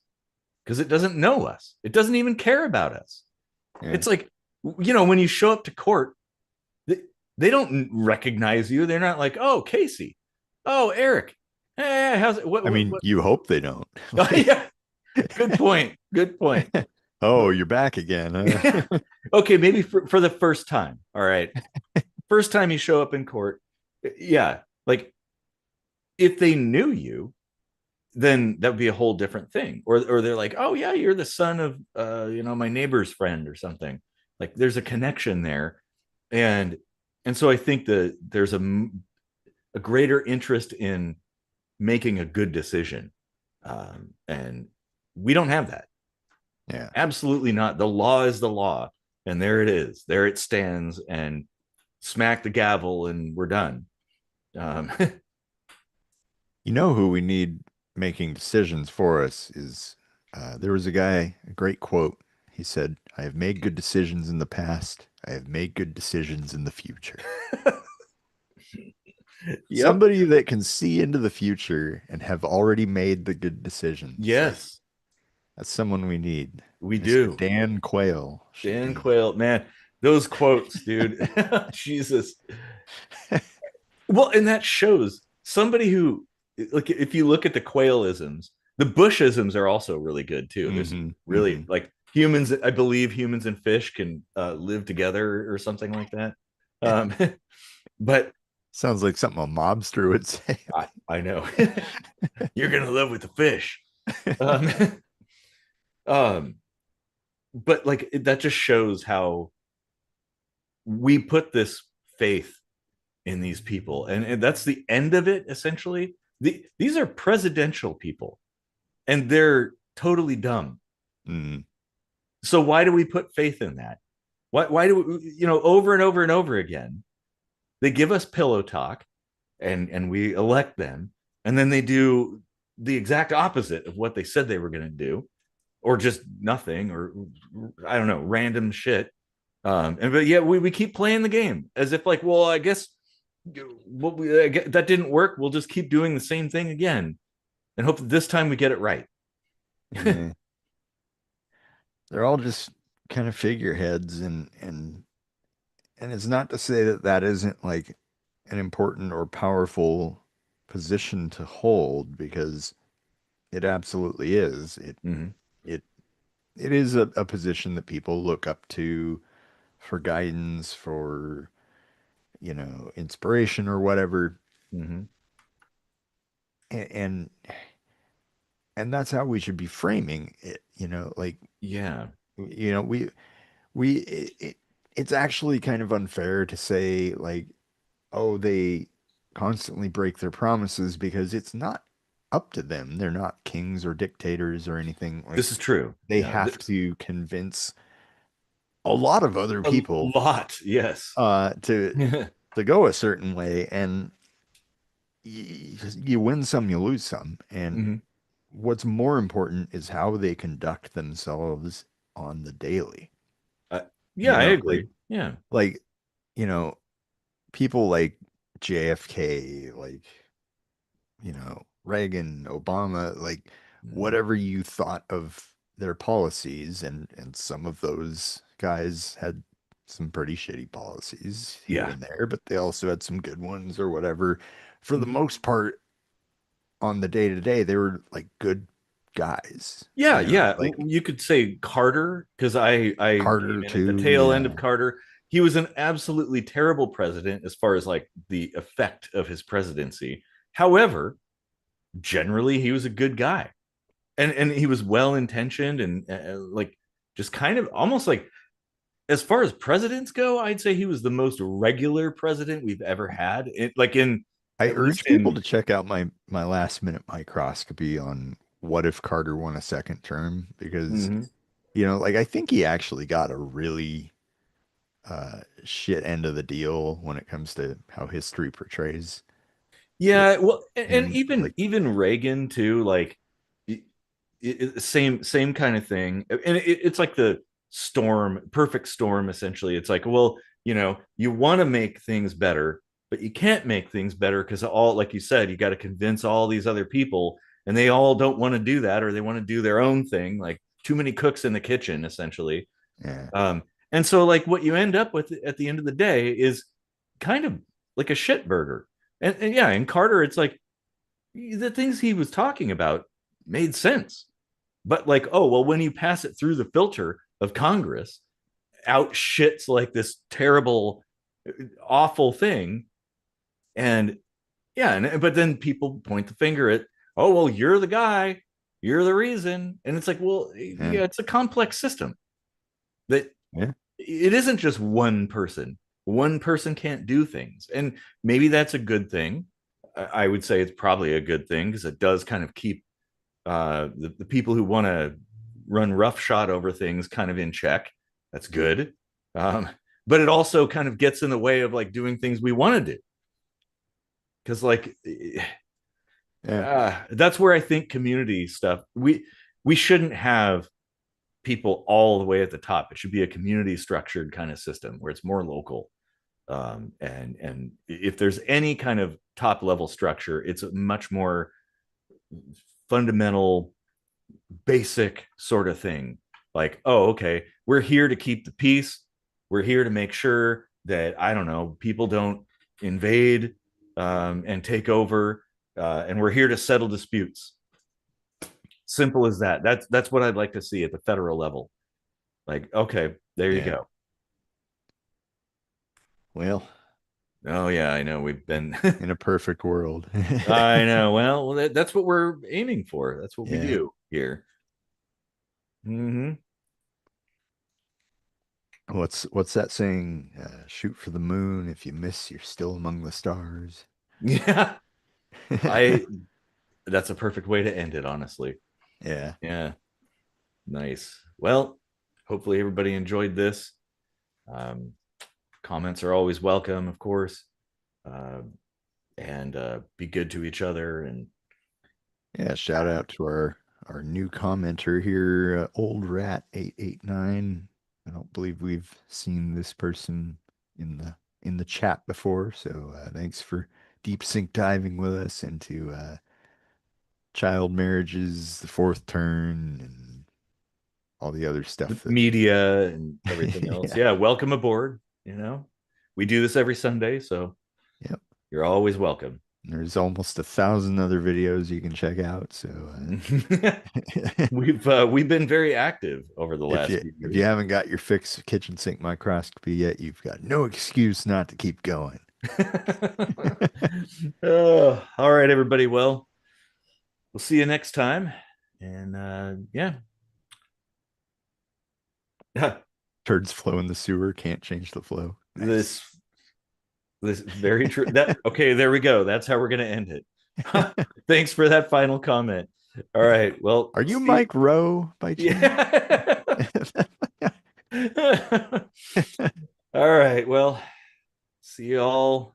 because it doesn't know us. It doesn't even care about us. Yeah. It's like, when you show up to court, they, they don't recognize you. They're not like, oh, Casey, oh, Eric, hey, how's it? I mean, What? you hope they don't. Oh, Like, yeah, good point. Good point. oh, you're back again, Yeah. huh? Okay, maybe for the first time. All right. First time you show up in court. Yeah. Like if they knew you, then that would be a whole different thing. Or they're like, oh yeah, you're the son of my neighbor's friend or something. Like there's a connection there. And and so I think that there's a greater interest in making a good decision. And we don't have that. Yeah. Absolutely not. The law is the law. And there it is. There it stands. And smack the gavel and we're done. Um, You know who we need making decisions for us is there was a guy, a great quote. He said, I have made good decisions in the past. I have made good decisions in the future. Yep. Somebody that can see into the future and have already made the good decisions. Like Yes, that's someone we need. we Mr. do. Dan Quayle should Dan be. Quayle, man, those quotes, dude. Jesus. Well, and that shows somebody who, like, if you look at the Quayleisms, the Bushisms are also really good too. There's some Hmm. really Hmm. like humans. I believe humans and fish can live together or something like that. Um, but Sounds like something a mobster would say. I know you're gonna live with the fish. Um, um, but like that just shows how we put this faith in these people, and that's the end of it. Essentially, these are presidential people, and they're totally dumb. Mm. So why do we put faith in that? Why do we, over and over and over again? They give us pillow talk, and we elect them, and then they do the exact opposite of what they said they were going to do, or just nothing, or I don't know, random shit. And but yeah, we keep playing the game as if like, well, I guess that didn't work. We'll just keep doing the same thing again and hope that this time we get it right. Yeah. They're all just kind of figureheads and it's not to say that that isn't like an important or powerful position to hold because it absolutely is. Mm-hmm. It it is a position that people look up to for guidance, for, inspiration or whatever. Mm-hmm. And and that's how we should be framing it, like, Yeah. you know, we it's actually kind of unfair to say like, oh, they constantly break their promises because it's not up to them. They're not kings or dictators or anything. Like This is true. they Yeah. have to convince a lot of other A people lot. Yes. to Mm-hmm. go a certain way, and you win some, you lose some. And what's more important is how they conduct themselves on the daily. Uh, yeah, You I know, agree. Yeah. like, you know, people like JFK, like, Reagan, Obama, like Mm-hmm. whatever you thought of their policies, and some of those guys had some pretty shitty policies here Yeah. and there, but they also had some good ones or whatever. For the Mm-hmm. most part, on the day to day, they were like good guys, Yeah, yeah. like You could say Carter because I came Carter in at the too. tail end of Yeah. Carter. He was an absolutely terrible president as far as like the effect of his presidency. However, generally he was a good guy, and he was well intentioned and like just kind of almost like as far as presidents go, I'd say he was the most regular president we've ever had. Like in I at least urge people in to check out my last minute microscopy on what if Carter won a second term because Mhm. like I think he actually got a really shit end of the deal when it comes to how history portrays Yeah, well, and him. even Like, even Reagan too, like same kind of thing, and it's like the perfect storm. Essentially, it's like, well, you want to make things better, but you can't make things better because all, like you said, you got to convince all these other people, and they all don't want to do that, or they want to do their own thing. Like too many cooks in the kitchen, essentially. yeah, And so, like, what you end up with at the end of the day is kind of like a shit burger. And yeah, in Carter, it's like the things he was talking about made sense. But like, oh, well, when you pass it through the filter of Congress, out shits like this terrible, awful thing. And yeah, but then people point the finger at, oh, well, you're the guy, you're the reason. And it's like, well, yeah, yeah, it's a complex system that yeah, it isn't just one person. One person can't do things. And maybe that's a good thing. I would say it's probably a good thing because it does kind of keep the people who want to run roughshod over things kind of in check. That's good. Um, but it also kind of gets in the way of like doing things we want to do. Because like yeah, that's where I think community stuff we shouldn't have people all the way at the top. It should be a community structured kind of system where it's more local. And if there's any kind of top level structure, it's a much more fundamental, basic sort of thing. Like, oh, okay, we're here to keep the peace. We're here to make sure that, I don't know, people don't invade and take over, and we're here to settle disputes. Simple as that. That's what I'd like to see at the federal level. Like, okay, there you Yeah. go. Well, Oh yeah, I know we've been. in a perfect world. I know. Well, that's what we're aiming for. That's what we Yeah. do here. Mm-hmm. What's that saying? Shoot for the moon. If you miss, you're still among the stars. Yeah, I. That's a perfect way to end it. Honestly. Yeah. Yeah. Nice. Well, hopefully everybody enjoyed this. Um, Comments are always welcome, of course, uh, and be good to each other. And Yeah. Shout out to our new commenter here, Old Rat 889. I don't believe we've seen this person in the chat before, so thanks for deep sink diving with us into child marriages, the fourth turn, and all the other the stuff that media and everything else. yeah. Yeah, welcome aboard. We do this every Sunday, so Yep. you're always welcome. There's almost 1,000 other videos you can check out. So We've been very active over the if last you few if you years. haven't got your fix of kitchen sink microscopy yet, you've got no excuse not to keep going. Oh, all right, everybody. Well, we'll see you next time. And yeah. Turds flow in the sewer, can't change the flow. Nice. this this very true. That okay, there we go. That's how we're gonna end it. Thanks for that final comment. All right. Well, Are you see. Mike Rowe by chance? Yeah. All right. Well, see you all